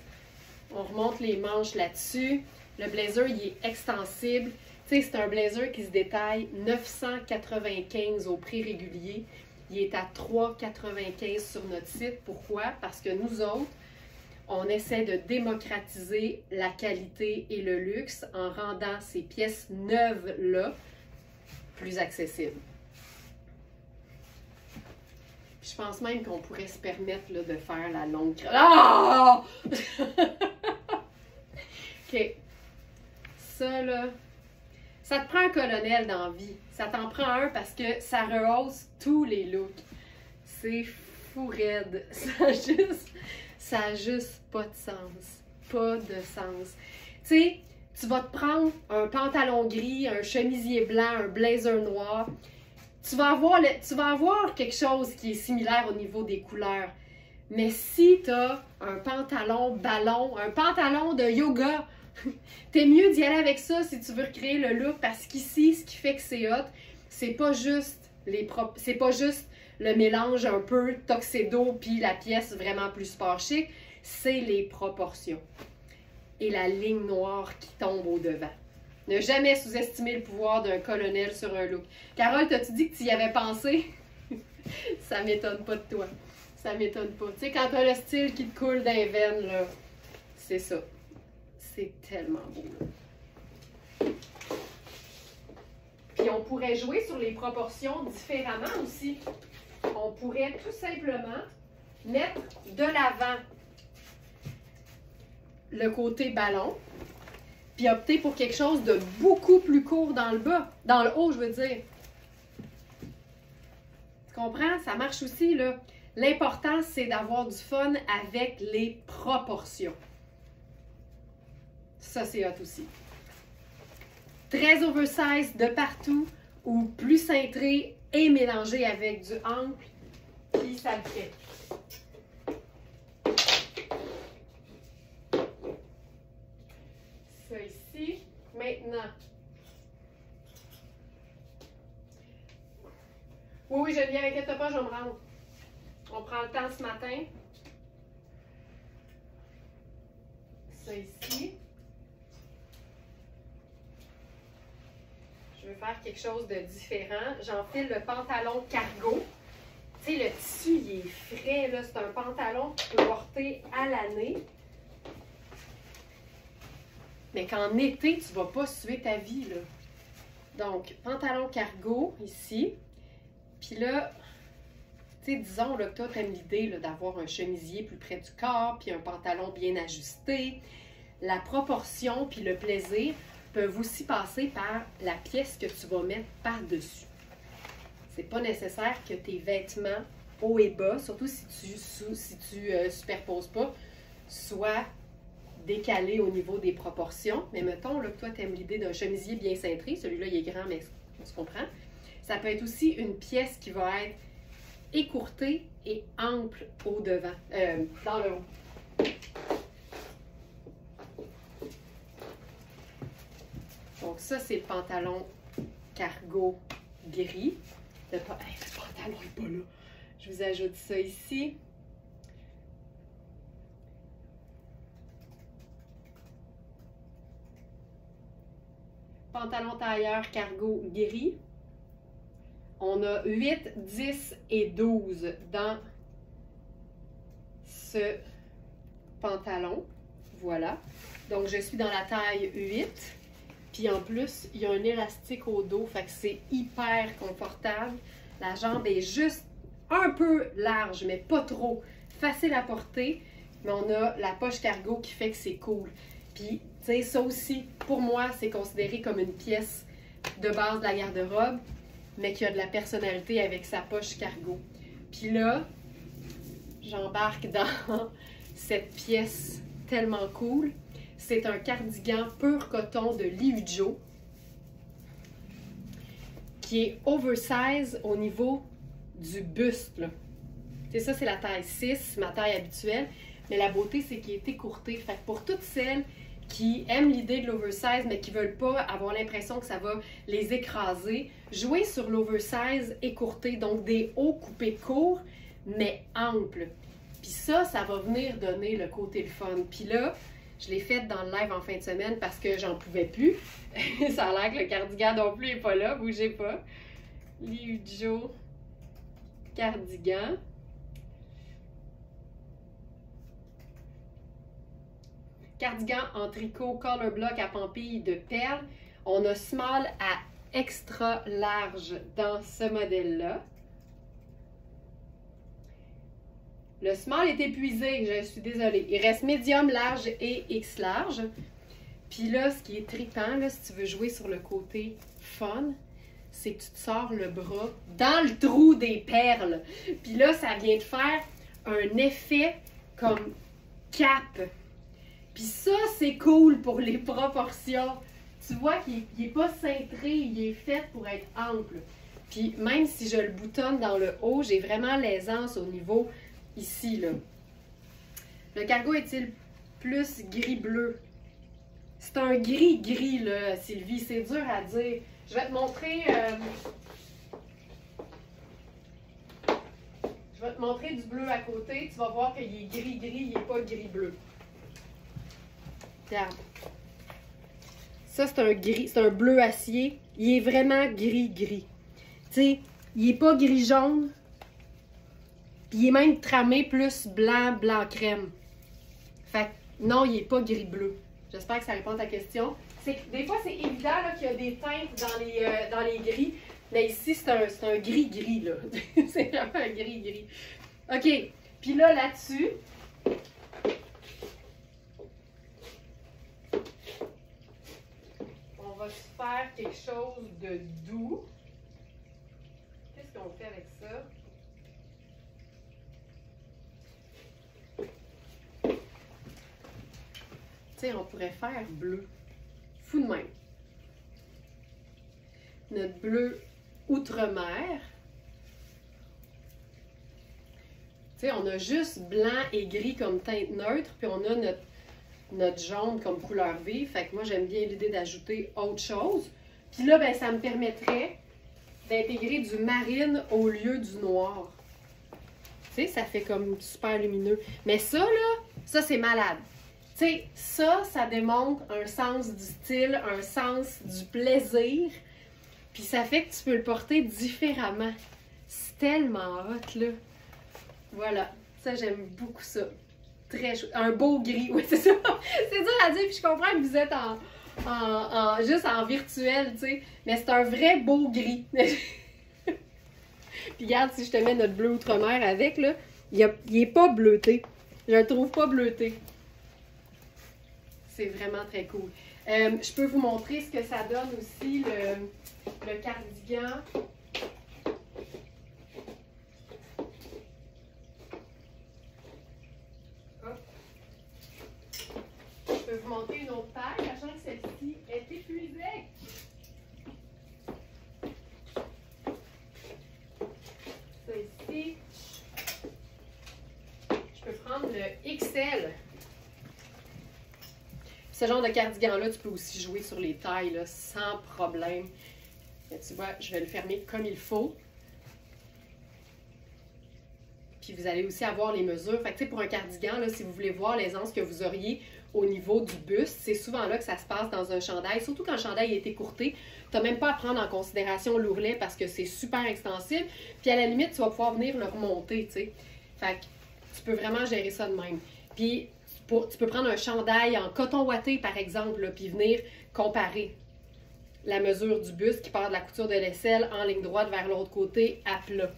On remonte les manches là-dessus. Le blazer, il est extensible. Tu sais, c'est un blazer qui se détaille 995 au prix régulier. Il est à 3,95 sur notre site. Pourquoi? Parce que nous autres, on essaie de démocratiser la qualité et le luxe en rendant ces pièces neuves-là plus accessibles. Puis je pense même qu'on pourrait se permettre là, de faire la longue... Ah! OK. Ça, là, ça te prend un colonel dans la vie. Ça t'en prend un parce que ça rehausse tous les looks. C'est fou raide. Ça a juste pas de sens. Pas de sens. Tu sais, tu vas te prendre un pantalon gris, un chemisier blanc, un blazer noir. Tu vas avoir quelque chose qui est similaire au niveau des couleurs. Mais si tu as un pantalon ballon, un pantalon de yoga, t'es mieux d'y aller avec ça si tu veux recréer le look, parce qu'ici, ce qui fait que c'est hot, c'est pas juste le mélange un peu tuxedo puis la pièce vraiment plus sport chic, c'est les proportions et la ligne noire qui tombe au devant. Ne jamais sous-estimer le pouvoir d'un colonel sur un look. Carole, t'as-tu dit que tu y avais pensé? Ça m'étonne pas de toi. Ça m'étonne pas. Tu sais, quand t'as le style qui te coule dans les veines, là, c'est ça. C'est tellement beau, là. Puis on pourrait jouer sur les proportions différemment aussi. On pourrait tout simplement mettre de l'avant le côté ballon, puis opter pour quelque chose de beaucoup plus court dans le bas, dans le haut, je veux dire. Tu comprends? Ça marche aussi, là. L'important, c'est d'avoir du fun avec les proportions. Ça, c'est hot aussi. Très oversize de partout ou plus cintré et mélangé avec du ample, puis ça le fait. Ça ici. Maintenant. Oui, je viens, inquiète pas, je vais me rendre. On prend le temps ce matin. Ça ici. veux faire quelque chose de différent, j'enfile le pantalon cargo. Tu sais, le tissu, il est frais, là. C'est un pantalon que tu peux porter à l'année. Mais qu'en été, tu ne vas pas suer ta vie, là. Donc, pantalon cargo, ici. Puis là, tu sais, disons là, que toi, tu aimes l'idée d'avoir un chemisier plus près du corps, puis un pantalon bien ajusté. La proportion puis le plaisir peuvent aussi passer par la pièce que tu vas mettre par-dessus. C'est pas nécessaire que tes vêtements haut et bas, surtout si tu superposes pas, soient décalés au niveau des proportions. Mais mettons là, que toi, tu aimes l'idée d'un chemisier bien cintré. Celui-là, il est grand, mais on se comprend. Ça peut être aussi une pièce qui va être écourtée et ample au devant, dans le haut. Donc ça, c'est le pantalon cargo gris. Le pantalon n'est pas là. Je vous ajoute ça ici. Pantalon tailleur cargo gris. On a 8, 10 et 12 dans ce pantalon. Voilà. Donc, je suis dans la taille 8. Puis en plus, il y a un élastique au dos, fait que c'est hyper confortable. La jambe est juste un peu large, mais pas trop. Facile à porter, mais on a la poche cargo qui fait que c'est cool. Puis, tu sais, ça aussi, pour moi, c'est considéré comme une pièce de base de la garde-robe, mais qui a de la personnalité avec sa poche cargo. Puis là, j'embarque dans cette pièce tellement cool. C'est un cardigan pur coton de Liujo qui est oversize au niveau du buste. C'est ça, c'est la taille 6, ma taille habituelle. Mais la beauté, c'est qu'il est écourté. Fait que pour toutes celles qui aiment l'idée de l'oversize, mais qui ne veulent pas avoir l'impression que ça va les écraser, jouez sur l'oversize écourté, donc des hauts coupés courts, mais amples. Puis ça va venir donner le côté le fun. Puis là, je l'ai faite dans le live en fin de semaine parce que j'en pouvais plus. Ça a l'air que le cardigan non plus n'est pas là, bougez pas. Liujo cardigan. Cardigan en tricot color block à pampille de perles. On a small à extra large dans ce modèle-là. Le small est épuisé, je suis désolée. Il reste médium, large et X large. Puis là, ce qui est trippant, là, si tu veux jouer sur le côté fun, c'est que tu te sors le bras dans le trou des perles. Puis là, ça vient de faire un effet comme cap. Puis ça, c'est cool pour les proportions. Tu vois qu'il n'est pas cintré, il est fait pour être ample. Puis même si je le boutonne dans le haut, j'ai vraiment l'aisance au niveau ici, là. Le cargo est-il plus gris-bleu? C'est un gris-gris, là, Sylvie. C'est dur à dire. Je vais te montrer... Je vais te montrer du bleu à côté. Tu vas voir qu'il est gris-gris, il n'est pas gris-bleu. Regarde. Ça, c'est un gris, c'est un bleu acier. Il est vraiment gris-gris. Tu sais, il n'est pas gris-jaune. Puis il est même tramé plus blanc, blanc-crème. Fait que non, il n'est pas gris-bleu. J'espère que ça répond à ta question. Des fois, c'est évident qu'il y a des teintes dans les gris. Mais ici, c'est un gris-gris, là. C'est vraiment un gris-gris. OK. Puis là, là-dessus... on va se faire quelque chose de doux. Qu'est-ce qu'on fait avec ça? Tu sais, on pourrait faire bleu. Fou de même. Notre bleu outre-mer. Tu sais, on a juste blanc et gris comme teinte neutre, puis on a notre jaune comme couleur vive. Fait que moi, j'aime bien l'idée d'ajouter autre chose. Puis là, ben, ça me permettrait d'intégrer du marine au lieu du noir. Tu sais, ça fait comme super lumineux. Mais ça, là, ça, c'est malade. Tu sais, ça démontre un sens du style, un sens du plaisir. Puis ça fait que tu peux le porter différemment. C'est tellement hot, là. Voilà. Ça, j'aime beaucoup ça. Très chouette. Un beau gris. Oui, c'est ça. C'est dur à dire, puis je comprends que vous êtes juste en virtuel, tu sais. Mais c'est un vrai beau gris. Puis regarde, si je te mets notre bleu outre-mer avec, là, il est pas bleuté. Je le trouve pas bleuté. C'est vraiment très cool. Je peux vous montrer ce que ça donne aussi, le cardigan. Hop. Je peux vous montrer une autre taille, sachant que celle-ci est épuisée. Ça ici. Je peux prendre le XL. Ce genre de cardigan-là, tu peux aussi jouer sur les tailles là, sans problème. Et tu vois, je vais le fermer comme il faut. Puis vous allez aussi avoir les mesures. Fait que tu sais, pour un cardigan, là, si vous voulez voir l'aisance que vous auriez au niveau du buste, c'est souvent là que ça se passe dans un chandail. Surtout quand le chandail est écourté, tu n'as même pas à prendre en considération l'ourlet parce que c'est super extensible. Puis à la limite, tu vas pouvoir venir le remonter, tu sais. Fait que tu peux vraiment gérer ça de même. Puis tu peux prendre un chandail en coton ouaté, par exemple, là, puis venir comparer la mesure du buste qui part de la couture de l'aisselle en ligne droite vers l'autre côté à plat.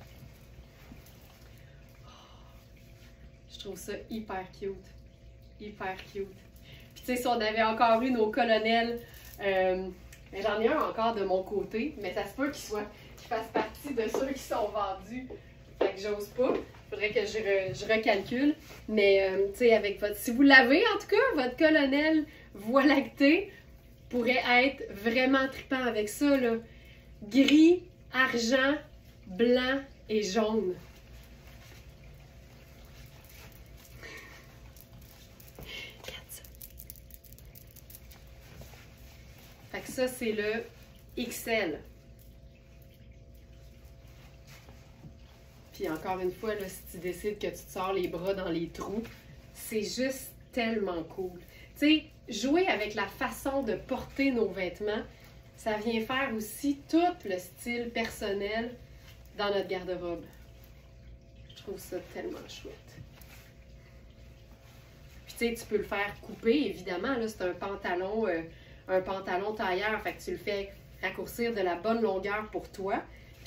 Je trouve ça hyper cute. Hyper cute. Puis tu sais, si on avait encore eu nos colonels, j'en ai un encore de mon côté, mais ça se peut qu'il fasse partie de ceux qui sont vendus. Fait que j'ose pas. Faudrait que je recalcule. Mais, tu sais, avec si vous l'avez, en tout cas, votre colonel voie lactée pourrait être vraiment trippant avec ça, là. Gris, argent, blanc et jaune. Regarde ça. Fait que ça, c'est le XL. Puis encore une fois, là, si tu décides que tu te sors les bras dans les trous, c'est juste tellement cool. Tu sais, jouer avec la façon de porter nos vêtements, ça vient faire aussi tout le style personnel dans notre garde-robe. Je trouve ça tellement chouette. Puis tu sais, tu peux le faire couper, évidemment. Là, c'est un pantalon tailleur, fait que tu le fais raccourcir de la bonne longueur pour toi.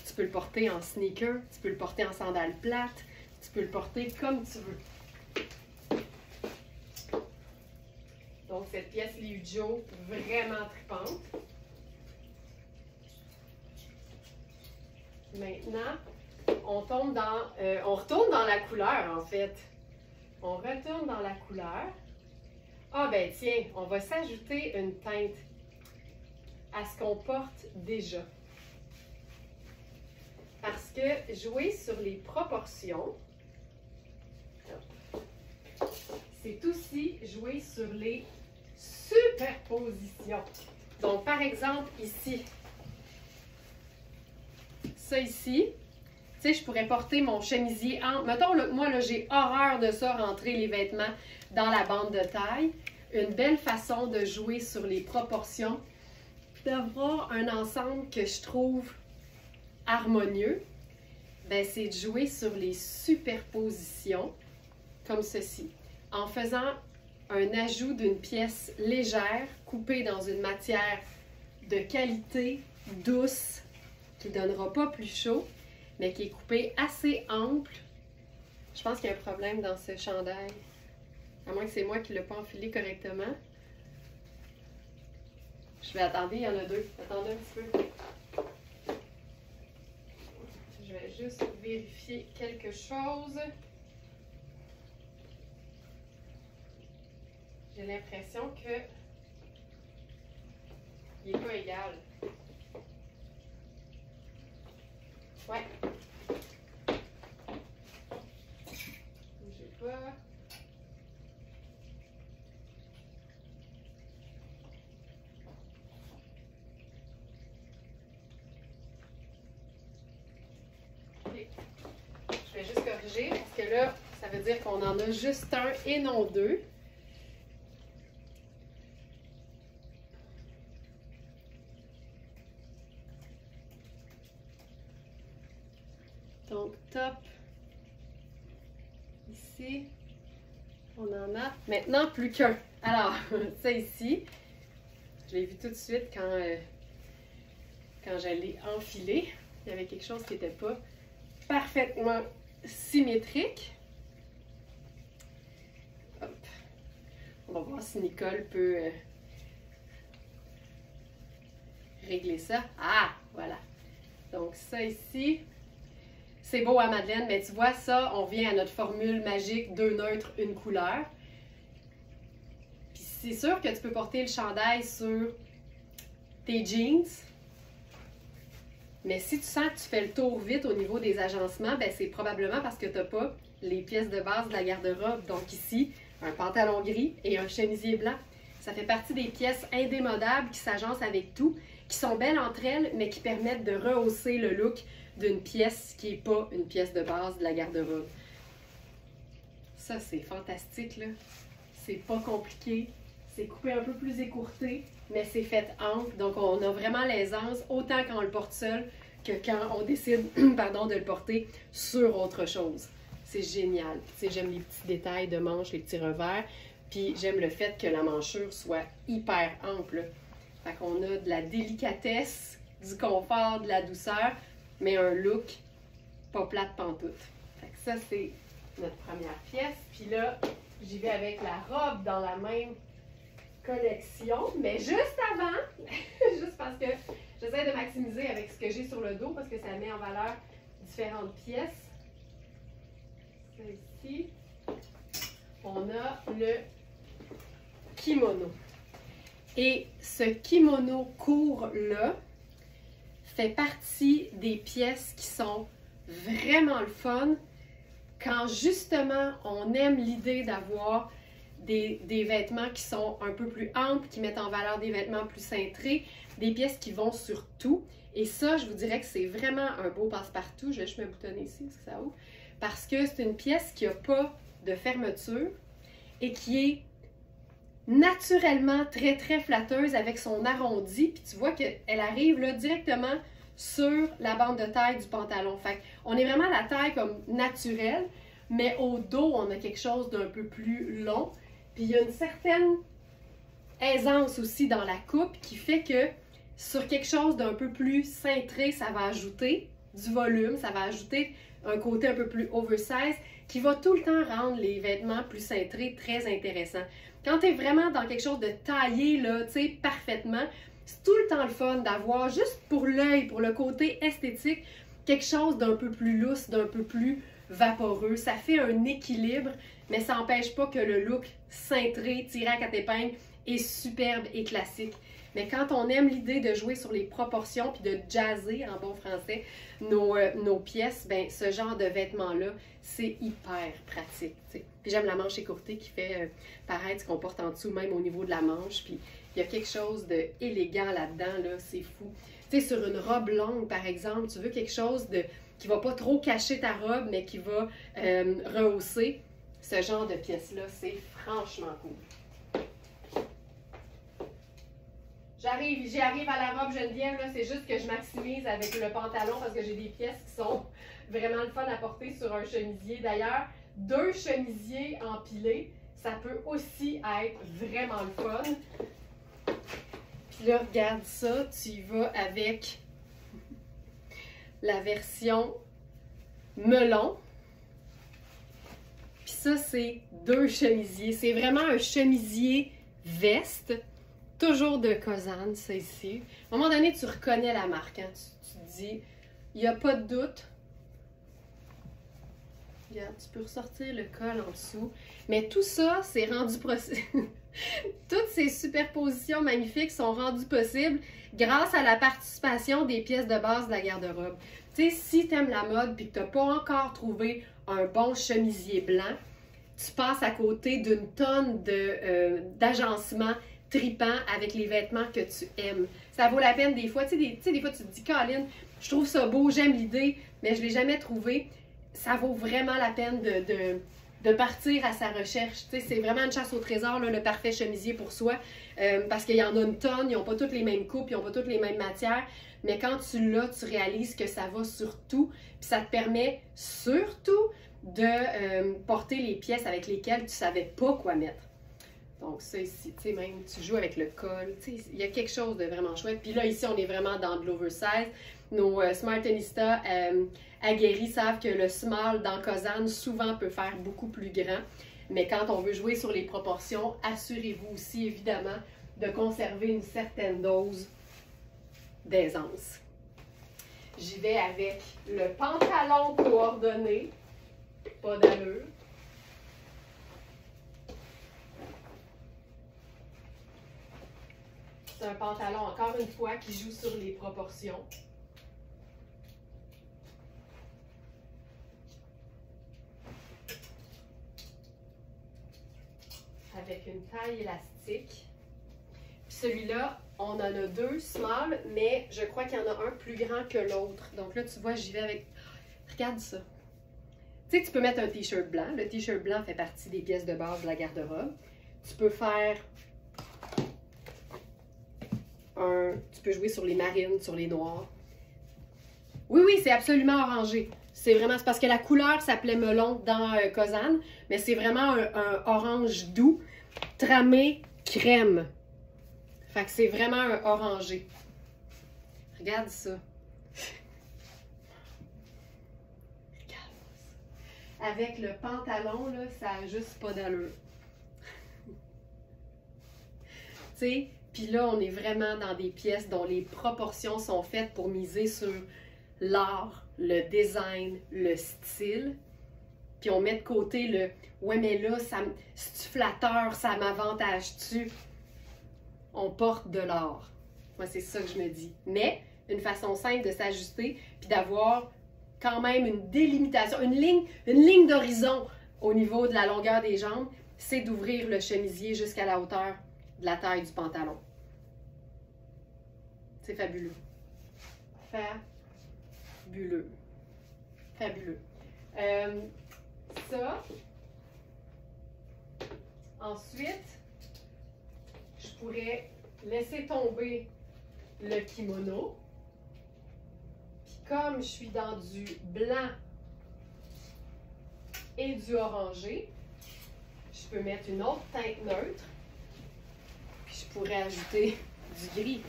Tu peux le porter en sneaker, tu peux le porter en sandales plates, tu peux le porter comme tu veux. Donc, cette pièce Liu Joe, vraiment trippante. Maintenant, on retourne dans la couleur, en fait. On retourne dans la couleur. Ah, ben tiens, on va s'ajouter une teinte à ce qu'on porte déjà. Parce que jouer sur les proportions, c'est aussi jouer sur les superpositions. Donc, par exemple, ici, ça ici, tu sais, je pourrais porter mon chemisier en... Mettons, là, moi, là, j'ai horreur de ça, rentrer les vêtements dans la bande de taille. Une belle façon de jouer sur les proportions, d'avoir un ensemble que je trouve harmonieux, ben, c'est de jouer sur les superpositions, comme ceci, en faisant un ajout d'une pièce légère, coupée dans une matière de qualité, douce, qui ne donnera pas plus chaud, mais qui est coupée assez ample. Je pense qu'il y a un problème dans ce chandail, à moins que c'est moi qui ne l'ai pas enfilé correctement. Je vais attendre, il y en a deux. Attendez un petit peu. Je vais juste vérifier quelque chose. J'ai l'impression que il n'est pas égal. Ouais. Bougez pas. Je vais juste corriger parce que là, ça veut dire qu'on en a juste un et non deux. Donc, top. Ici, on en a maintenant plus qu'un. Alors, ça ici, je l'ai vu tout de suite quand je l'ai enfilé. Il y avait quelque chose qui n'était pas parfaitement symétrique. Hop. On va voir si Nicole peut régler ça. Ah, voilà. Donc ça ici, c'est beau à Madeleine, mais tu vois ça, on vient à notre formule magique, 2 neutres, une couleur. Puis c'est sûr que tu peux porter le chandail sur tes jeans, mais si tu sens que tu fais le tour vite au niveau des agencements, ben c'est probablement parce que tu n'as pas les pièces de base de la garde-robe. Donc ici, un pantalon gris et un chemisier blanc. Ça fait partie des pièces indémodables qui s'agencent avec tout, qui sont belles entre elles, mais qui permettent de rehausser le look d'une pièce qui n'est pas une pièce de base de la garde-robe. Ça, c'est fantastique, là. C'est pas compliqué. C'est coupé un peu plus écourté, mais c'est fait ample. Donc, on a vraiment l'aisance, autant quand on le porte seul que quand on décide pardon, de le porter sur autre chose. C'est génial. Tu sais, j'aime les petits détails de manches, les petits revers. Puis, j'aime le fait que la manchure soit hyper ample. Fait qu'on a de la délicatesse, du confort, de la douceur, mais un look pas plate pantoute. Fait que ça, c'est notre première pièce. Puis là, j'y vais avec la robe dans la même collection. Mais juste avant, juste parce que j'essaie de maximiser avec ce que j'ai sur le dos, parce que ça met en valeur différentes pièces. Ça ici, on a le kimono. Et ce kimono court-là fait partie des pièces qui sont vraiment le fun quand justement on aime l'idée d'avoir des vêtements qui sont un peu plus amples, qui mettent en valeur des vêtements plus cintrés, des pièces qui vont sur tout. Et ça, je vous dirais que c'est vraiment un beau passe-partout. Je vais juste me boutonner ici, est-ce que ça ouvre? Parce que c'est une pièce qui n'a pas de fermeture et qui est naturellement très très flatteuse avec son arrondi. Puis tu vois qu'elle arrive là directement sur la bande de taille du pantalon. Fait on est vraiment à la taille comme naturelle, mais au dos, on a quelque chose d'un peu plus long. Puis il y a une certaine aisance aussi dans la coupe qui fait que sur quelque chose d'un peu plus cintré, ça va ajouter du volume, ça va ajouter un côté un peu plus oversize qui va tout le temps rendre les vêtements plus cintrés très intéressants. Quand tu es vraiment dans quelque chose de taillé, là, tu sais, parfaitement, c'est tout le temps le fun d'avoir, juste pour l'œil, pour le côté esthétique, quelque chose d'un peu plus lousse, d'un peu plus vaporeux. Ça fait un équilibre, mais ça n'empêche pas que le look cintré, tiré à 4 épingles est superbe et classique. Mais quand on aime l'idée de jouer sur les proportions puis de jazzer, en bon français, nos pièces, ben ce genre de vêtements-là, c'est hyper pratique. T'sais. Puis j'aime la manche écourtée qui fait paraître ce qu'on porte en dessous, même au niveau de la manche. Puis il y a quelque chose d'élégant là-dedans, là, c'est fou. Tu sais, sur une robe longue, par exemple, tu veux quelque chose qui va pas trop cacher ta robe, mais qui va rehausser. Ce genre de pièces-là, c'est franchement cool. J'y arrive à la robe Geneviève, c'est juste que je maximise avec le pantalon parce que j'ai des pièces qui sont vraiment le fun à porter sur un chemisier. D'ailleurs, 2 chemisiers empilés, ça peut aussi être vraiment le fun. Puis là, regarde ça, tu y vas avec la version melon. Puis ça, c'est 2 chemisiers. C'est vraiment un chemisier veste. Toujours de Kozan, ça ici. À un moment donné, tu reconnais la marque. Hein? Tu te dis, il n'y a pas de doute. Regarde, tu peux ressortir le col en dessous. Mais tout ça, c'est rendu possible. Toutes ces superpositions magnifiques sont rendues possibles grâce à la participation des pièces de base de la garde-robe. Tu sais, si tu aimes la mode et que tu n'as pas encore trouvé un bon chemisier blanc, tu passes à côté d'une tonne d'agencements tripant avec les vêtements que tu aimes. Ça vaut la peine des fois. Tu sais, des fois, tu te dis, Colin, je trouve ça beau, j'aime l'idée, mais je ne l'ai jamais trouvé. Ça vaut vraiment la peine de partir à sa recherche. Tu sais, c'est vraiment une chasse au trésor, là, le parfait chemisier pour soi, parce qu'il y en a une tonne, ils n'ont pas toutes les mêmes coupes, ils n'ont pas toutes les mêmes matières, mais quand tu l'as, tu réalises que ça va sur tout, puis ça te permet surtout de porter les pièces avec lesquelles tu ne savais pas quoi mettre. Donc ça ici, tu sais, même tu joues avec le col, tu sais, il y a quelque chose de vraiment chouette. Puis là, ici, on est vraiment dans de l'oversize. Nos Smartenistas aguerris savent que le small dans Kozan souvent peut faire beaucoup plus grand. Mais quand on veut jouer sur les proportions, assurez-vous aussi évidemment de conserver une certaine dose d'aisance. J'y vais avec le pantalon coordonné, pas d'allure. C'est un pantalon, encore une fois, qui joue sur les proportions. Avec une taille élastique. Puis celui-là, on en a deux small, mais je crois qu'il y en a un plus grand que l'autre. Donc là, tu vois, j'y vais avec... Regarde ça. Tu sais, tu peux mettre un t-shirt blanc. Le t-shirt blanc fait partie des pièces de base de la garde-robe. Tu peux faire tu peux jouer sur les marines, sur les noirs. Oui, oui, c'est absolument orangé. C'est parce que la couleur s'appelait melon dans Kozan, mais c'est vraiment un orange doux, tramé crème. Fait que c'est vraiment un orangé. Regarde ça. Regarde ça. Avec le pantalon, là, ça n'a juste pas d'allure. Tu sais, puis là, on est vraiment dans des pièces dont les proportions sont faites pour miser sur l'art, le design, le style. Puis on met de côté le « ouais, mais là, c'est-tu flatteur, ça m'avantage-tu? » On porte de l'art. Moi, c'est ça que je me dis. Mais une façon simple de s'ajuster puis d'avoir quand même une délimitation, une ligne d'horizon au niveau de la longueur des jambes, c'est d'ouvrir le chemisier jusqu'à la hauteur de la taille du pantalon. C'est fabuleux. Fabuleux. Fabuleux. Ça. Ensuite, je pourrais laisser tomber le kimono. Puis comme je suis dans du blanc et du orangé, je peux mettre une autre teinte neutre. Puis je pourrais ajouter du gris.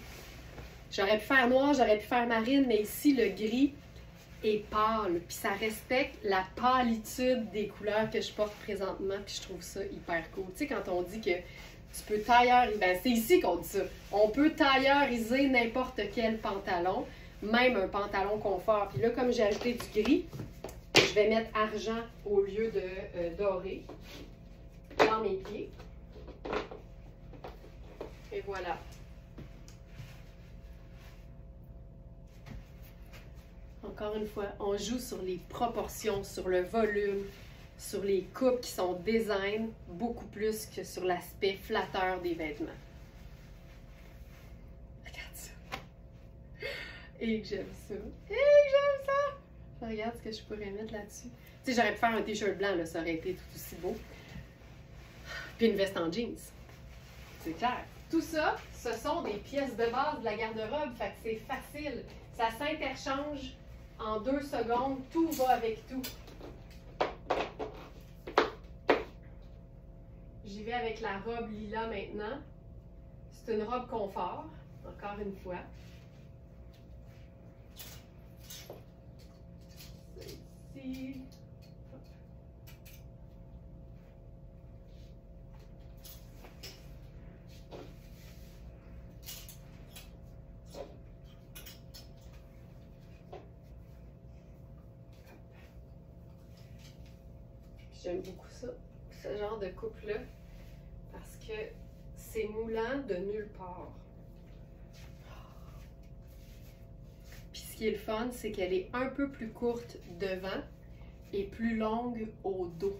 J'aurais pu faire noir, j'aurais pu faire marine, mais ici, le gris est pâle. Puis ça respecte la pâlitude des couleurs que je porte présentement. Puis je trouve ça hyper cool. Tu sais, quand on dit que tu peux tailleuriser, ben c'est ici qu'on dit ça. On peut tailleuriser n'importe quel pantalon, même un pantalon confort. Puis là, comme j'ai ajouté du gris, je vais mettre argent au lieu de doré dans mes pieds. Et voilà. Encore une fois, on joue sur les proportions, sur le volume, sur les coupes qui sont design, beaucoup plus que sur l'aspect flatteur des vêtements. Regarde ça. Et que j'aime ça. Et que j'aime ça. Je regarde ce que je pourrais mettre là-dessus. Tu sais, j'aurais pu faire un t-shirt blanc, là, ça aurait été tout aussi beau. Puis une veste en jeans. C'est clair. Tout ça, ce sont des pièces de base de la garde-robe, fait que c'est facile. Ça s'interchange en 2 secondes, tout va avec tout. J'y vais avec la robe lila maintenant. C'est une robe confort, encore une fois. Ici. J'aime beaucoup ça, ce genre de coupe-là, parce que c'est moulant de nulle part. Puis ce qui est le fun, c'est qu'elle est un peu plus courte devant et plus longue au dos.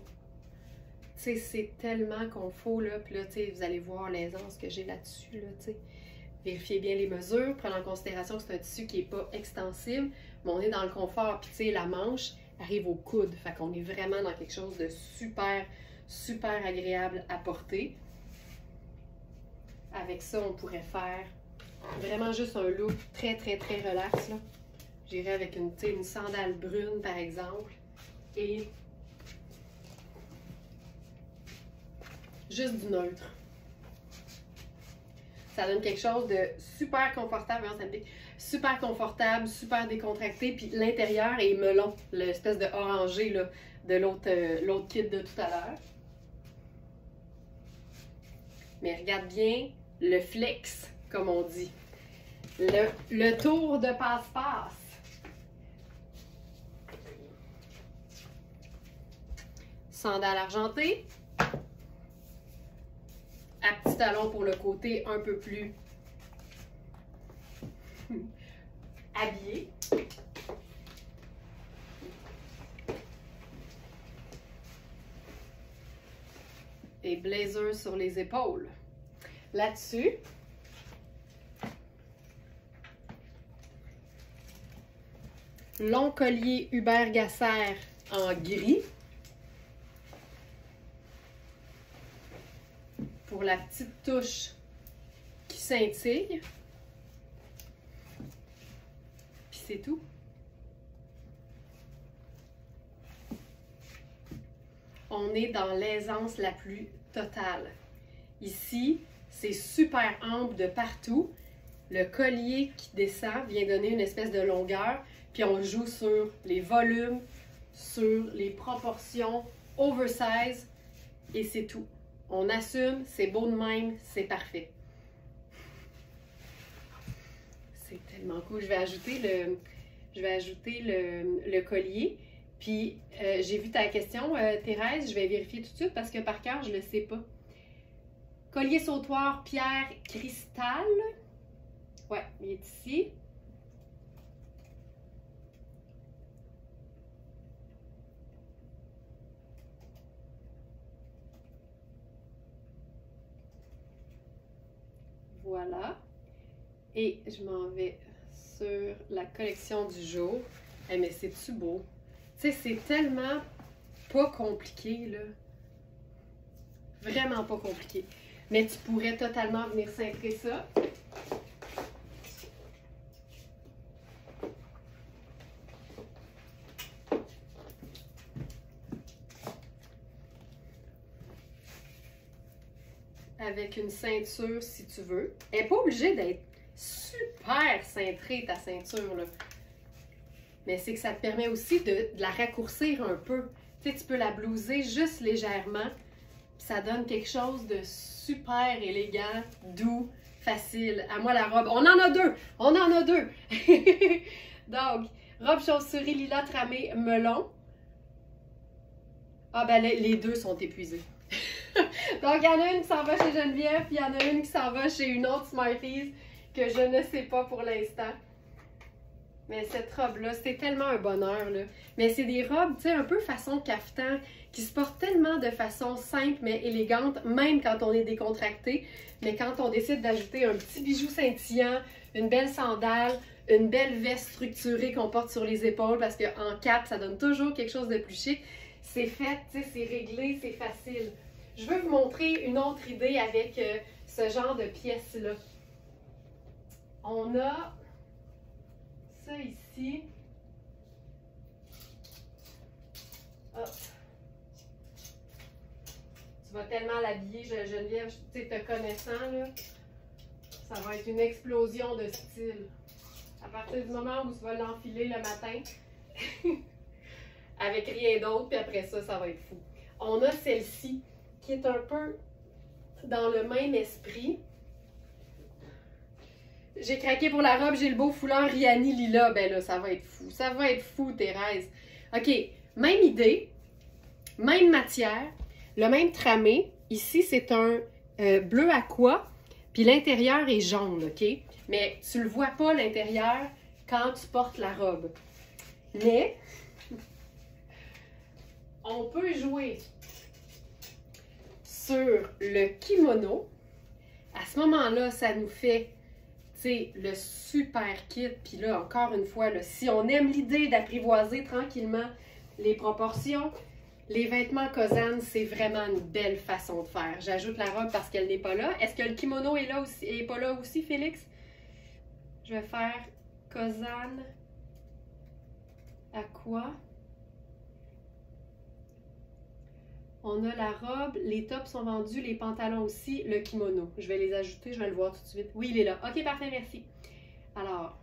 Tu sais, c'est tellement qu'on faut, là, puis là, tu sais, vous allez voir l'aisance que j'ai là-dessus, là, tu sais. Vérifiez bien les mesures, prenez en considération que c'est un tissu qui n'est pas extensible, mais on est dans le confort, puis tu sais, la manche arrive au coude. Fait qu'on est vraiment dans quelque chose de super, super agréable à porter. Avec ça, on pourrait faire vraiment juste un look très, très, très relax, là. J'irais avec une sandale brune, par exemple, et juste du neutre. Ça donne quelque chose de super confortable, hein, ça me dit super confortable, super décontracté, puis l'intérieur est melon, l'espèce de orangé là, de l'autre kit de tout à l'heure. Mais regarde bien le flex, comme on dit. Le tour de passe-passe. Sandales argentées. À petit talon pour le côté un peu plus habillé. Et blazer sur les épaules. Là-dessus, long collier Hubert Gasser en gris. Pour la petite touche qui scintille. Puis c'est tout. On est dans l'aisance la plus totale. Ici, c'est super ample de partout. Le collier qui descend vient donner une espèce de longueur. Puis on joue sur les volumes, sur les proportions, oversize, et c'est tout. On assume, c'est beau de même, c'est parfait. C'est tellement cool. Je vais ajouter le collier. Puis, j'ai vu ta question, Thérèse, je vais vérifier tout de suite parce que par cœur, je ne le sais pas. Collier sautoir pierre cristal. Ouais, il est ici. Voilà. Et je m'en vais sur la collection du jour. Hey, mais c'est-tu beau? Tu sais, c'est tellement pas compliqué, là. Vraiment pas compliqué. Mais tu pourrais totalement venir cintrer ça. Avec une ceinture si tu veux. Elle n'est pas obligée d'être super cintrée ta ceinture, là. Mais c'est que ça te permet aussi de la raccourcir un peu. Tu sais, tu peux la blouser juste légèrement. Ça donne quelque chose de super élégant, doux, facile. À moi la robe. On en a deux! On en a deux! Donc, robe chaussurée lilas tramée melon. Ah ben les deux sont épuisés. Donc, il y en a une qui s'en va chez Geneviève, puis il y en a une qui s'en va chez une autre Smarties que je ne sais pas pour l'instant. Mais cette robe-là, c'est tellement un bonheur, là. Mais c'est des robes, tu sais, un peu façon caftan, qui se portent tellement de façon simple mais élégante, même quand on est décontracté. Mais quand on décide d'ajouter un petit bijou scintillant, une belle sandale, une belle veste structurée qu'on porte sur les épaules, parce qu'en cap, ça donne toujours quelque chose de plus chic. C'est fait, tu sais, c'est réglé, c'est facile. Je veux vous montrer une autre idée avec ce genre de pièces-là. On a ça ici. Hop. Tu vas tellement l'habiller, Geneviève, tu sais, te connaissant, là, ça va être une explosion de style. À partir du moment où tu vas l'enfiler le matin, avec rien d'autre, puis après ça, ça va être fou. On a celle-ci, qui est un peu dans le même esprit. J'ai craqué pour la robe, j'ai le beau foulard Riani Lila. Ben là, ça va être fou. Ça va être fou, Thérèse. OK, même idée, même matière, le même tramé. Ici, c'est un bleu aqua, puis l'intérieur est jaune, OK? Mais tu le vois pas, l'intérieur, quand tu portes la robe. Mais, on peut jouer sur le kimono. À ce moment-là, ça nous fait, tu sais, le super kit. Puis là, encore une fois, là, si on aime l'idée d'apprivoiser tranquillement les proportions. Les vêtements Kozan, c'est vraiment une belle façon de faire. J'ajoute la robe parce qu'elle n'est pas là. Est-ce que le kimono est là aussi, est pas là aussi, Félix? Je vais faire Kozan à quoi? On a la robe, les tops sont vendus, les pantalons aussi, le kimono. Je vais les ajouter, je vais le voir tout de suite. Oui, il est là. OK, parfait, merci. Alors,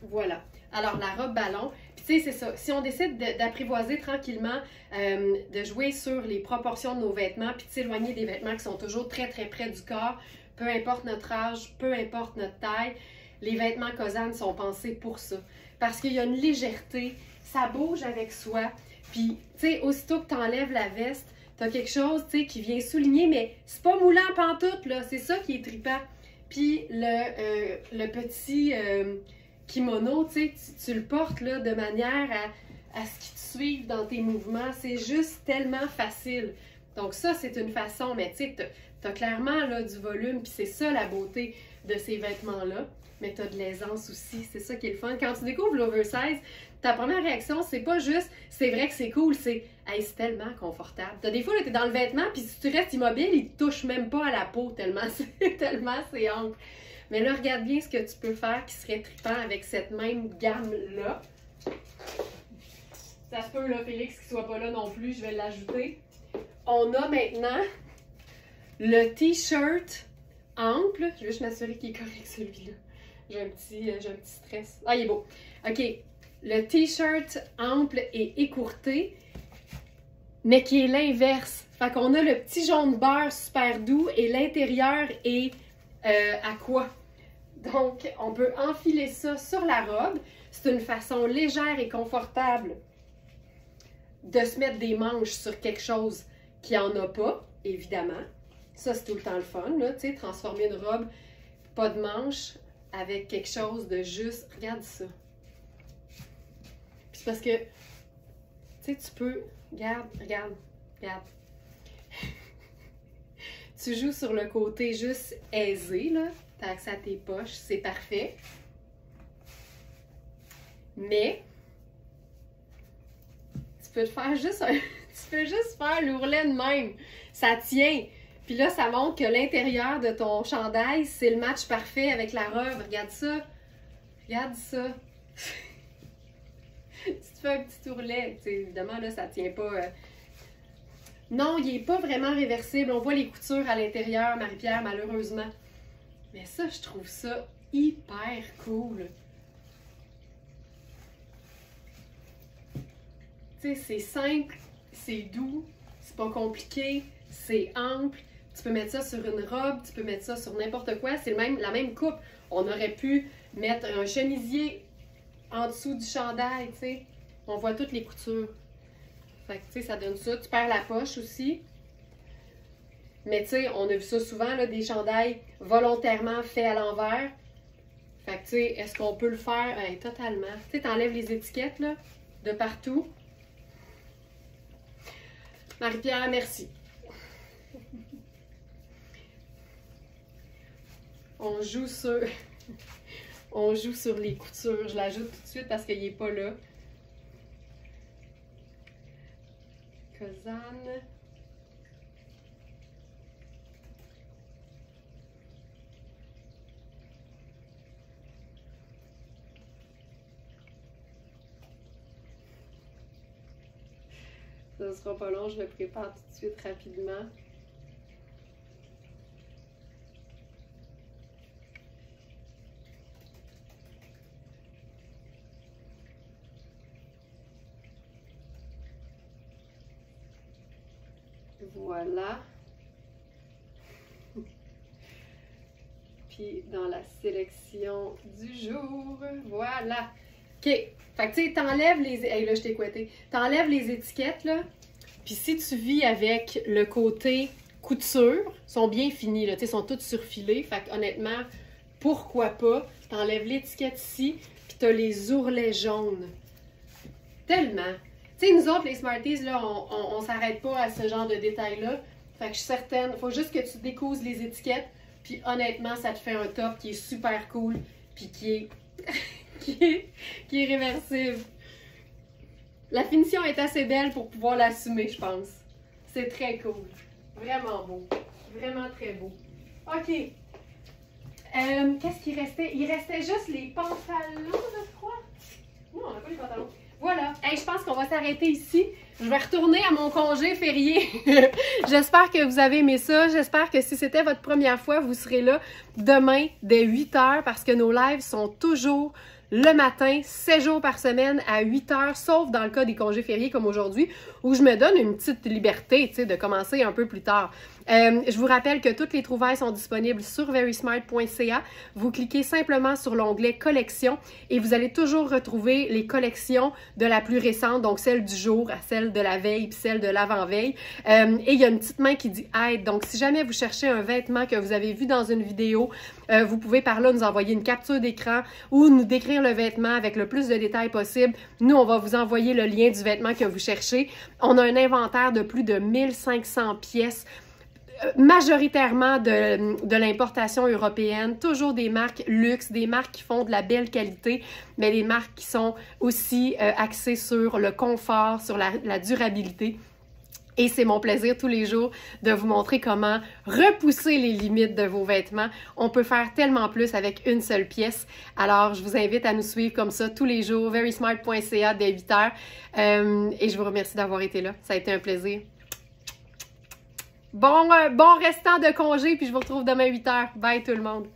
voilà. Alors, la robe ballon. Puis, tu sais, c'est ça. Si on décide d'apprivoiser tranquillement, de jouer sur les proportions de nos vêtements, puis de s'éloigner des vêtements qui sont toujours très, très près du corps, peu importe notre âge, peu importe notre taille, les vêtements Kozan sont pensés pour ça. Parce qu'il y a une légèreté, ça bouge avec soi. Puis, tu sais, aussitôt que tu enlèves la veste, tu as quelque chose, tu sais, qui vient souligner, mais c'est pas moulant pantoute, là. C'est ça qui est trippant. Puis, le petit kimono, tu sais, tu le portes, là, de manière à ce qu'il te suive dans tes mouvements. C'est juste tellement facile. Donc, ça, c'est une façon, mais tu sais, tu as clairement, là, du volume, puis c'est ça, la beauté de ces vêtements-là. Mais tu as de l'aisance aussi, c'est ça qui est le fun. Quand tu découvres l'oversize, ta première réaction, c'est pas juste « c'est vrai que c'est cool », c'est « hey, c'est tellement confortable ». T'as des fois, tu es dans le vêtement, puis si tu restes immobile, il te touche même pas à la peau tellement c'est ample. Mais là, regarde bien ce que tu peux faire qui serait trippant avec cette même gamme-là. Ça se peut, là, Félix, qu'il soit pas là non plus, je vais l'ajouter. On a maintenant le t-shirt ample. Je vais juste m'assurer qu'il est correct, celui-là. J'ai un petit stress. Ah, il est beau. OK. Le t-shirt ample et écourté, mais qui est l'inverse. Fait qu'on a le petit jaune beurre super doux et l'intérieur est à quoi? Donc, on peut enfiler ça sur la robe. C'est une façon légère et confortable de se mettre des manches sur quelque chose qui n'en a pas, évidemment. Ça, c'est tout le temps le fun, là, tu sais, transformer une robe, pas de manches, avec quelque chose de juste... Regarde ça. Puis c'est parce que, tu sais, tu peux... Regarde. Tu joues sur le côté juste aisé, là. T'as accès à tes poches, c'est parfait. Mais, tu peux te faire juste un... tu peux juste faire l'ourlet de même. Ça tient. Puis là, ça montre que l'intérieur de ton chandail, c'est le match parfait avec la robe. Regarde ça. Regarde ça. Tu te fais un petit ourlet. Tu sais, évidemment, là, ça tient pas... Non, il n'est pas vraiment réversible. On voit les coutures à l'intérieur, Marie-Pierre, malheureusement. Mais ça, je trouve ça hyper cool. Tu sais, c'est simple, c'est doux, c'est pas compliqué, c'est ample. Tu peux mettre ça sur une robe, tu peux mettre ça sur n'importe quoi. C'est la même coupe. On aurait pu mettre un chemisier en dessous du chandail, tu sais. On voit toutes les coutures. Fait que, tu sais, ça donne ça. Tu perds la poche aussi. Mais, tu sais, on a vu ça souvent, là, des chandails volontairement faits à l'envers. Fait que, tu sais, est-ce qu'on peut le faire? Totalement. Tu sais, t'enlèves les étiquettes, là, de partout. Marie-Pierre, merci. On joue sur les coutures. Je l'ajoute tout de suite parce qu'il n'est pas là. Kozan. Ça ne sera pas long, je le prépare tout de suite rapidement. Voilà. Puis dans la sélection du jour, voilà. OK. Fait que tu sais, t'enlèves les... Hey, là, je t'ai couetté. T'enlèves les étiquettes, là. Puis si tu vis avec le côté couture, ils sont bien finis, là. Tu sais, ils sont toutes surfilés. Fait que honnêtement, pourquoi pas? T'enlèves l'étiquette ici, puis t'as les ourlets jaunes. Tellement. Tu sais, nous autres, les Smarties, là, on s'arrête pas à ce genre de détails-là. Fait que je suis certaine, il faut juste que tu découses les étiquettes. Puis honnêtement, ça te fait un top qui est super cool, puis qui est réversible. La finition est assez belle pour pouvoir l'assumer, je pense. C'est très cool. Vraiment beau. Vraiment très beau. OK. Qu'est-ce qu'il restait? Il restait juste les pantalons, je crois. Non, on n'a pas les pantalons. Voilà. Hey, je pense qu'on va s'arrêter ici. Je vais retourner à mon congé férié. J'espère que vous avez aimé ça. J'espère que si c'était votre première fois, vous serez là demain dès 8 h parce que nos lives sont toujours le matin, 7 jours par semaine à 8 h, sauf dans le cas des congés fériés comme aujourd'hui, où je me donne une petite liberté, tu sais, de commencer un peu plus tard. Je vous rappelle que toutes les trouvailles sont disponibles sur verysmart.ca. Vous cliquez simplement sur l'onglet collection et vous allez toujours retrouver les collections de la plus récente, donc celle du jour à celle de la veille puis celle de l'avant-veille. Et il y a une petite main qui dit aide. Donc, si jamais vous cherchez un vêtement que vous avez vu dans une vidéo, vous pouvez par là nous envoyer une capture d'écran ou nous décrire le vêtement avec le plus de détails possible. Nous, on va vous envoyer le lien du vêtement que vous cherchez. On a un inventaire de plus de 1500 pièces, majoritairement de l'importation européenne, toujours des marques luxe, des marques qui font de la belle qualité, mais des marques qui sont aussi axées sur le confort, sur la durabilité. Et c'est mon plaisir tous les jours de vous montrer comment repousser les limites de vos vêtements. On peut faire tellement plus avec une seule pièce. Alors, je vous invite à nous suivre comme ça tous les jours, verysmart.ca dès 8 h. Et je vous remercie d'avoir été là. Ça a été un plaisir. Bon restant de congé, puis je vous retrouve demain 8 h. Bye tout le monde!